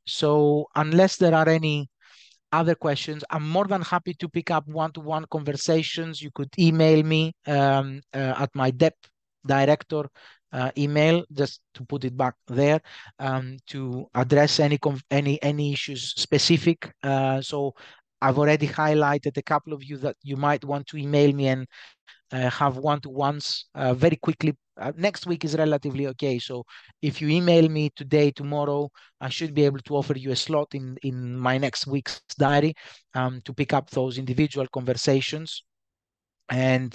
[SPEAKER 1] So unless there are any other questions, I'm more than happy to pick up one-to-one conversations. You could email me at my DEP director email, just to put it back there, to address any issues specific. So I've already highlighted a couple of you that you might want to email me and have one-to-ones very quickly. Next week is relatively okay. So if you email me today, tomorrow, I should be able to offer you a slot in my next week's diary to pick up those individual conversations and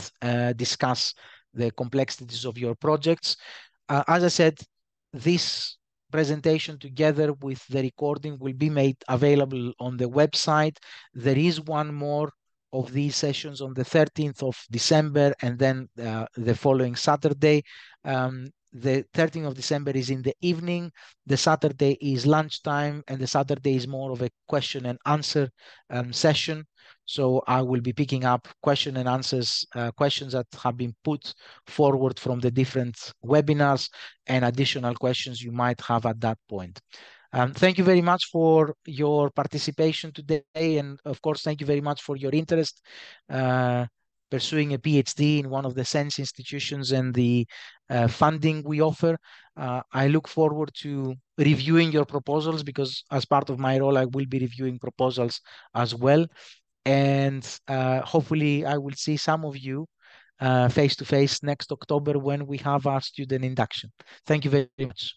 [SPEAKER 1] discuss the complexities of your projects. As I said, this presentation together with the recording will be made available on the website. There is one more of these sessions on the 13th of December and then the following Saturday. The 13th of December is in the evening, the Saturday is lunchtime, and the Saturday is more of a question and answer session. So I will be picking up question and answers, questions that have been put forward from the different webinars and additional questions you might have at that point. Thank you very much for your participation today. And of course, thank you very much for your interest pursuing a PhD in one of the SENS institutions and the funding we offer. I look forward to reviewing your proposals because as part of my role, I will be reviewing proposals as well. And hopefully I will see some of you face to face next October when we have our student induction. Thank you very much.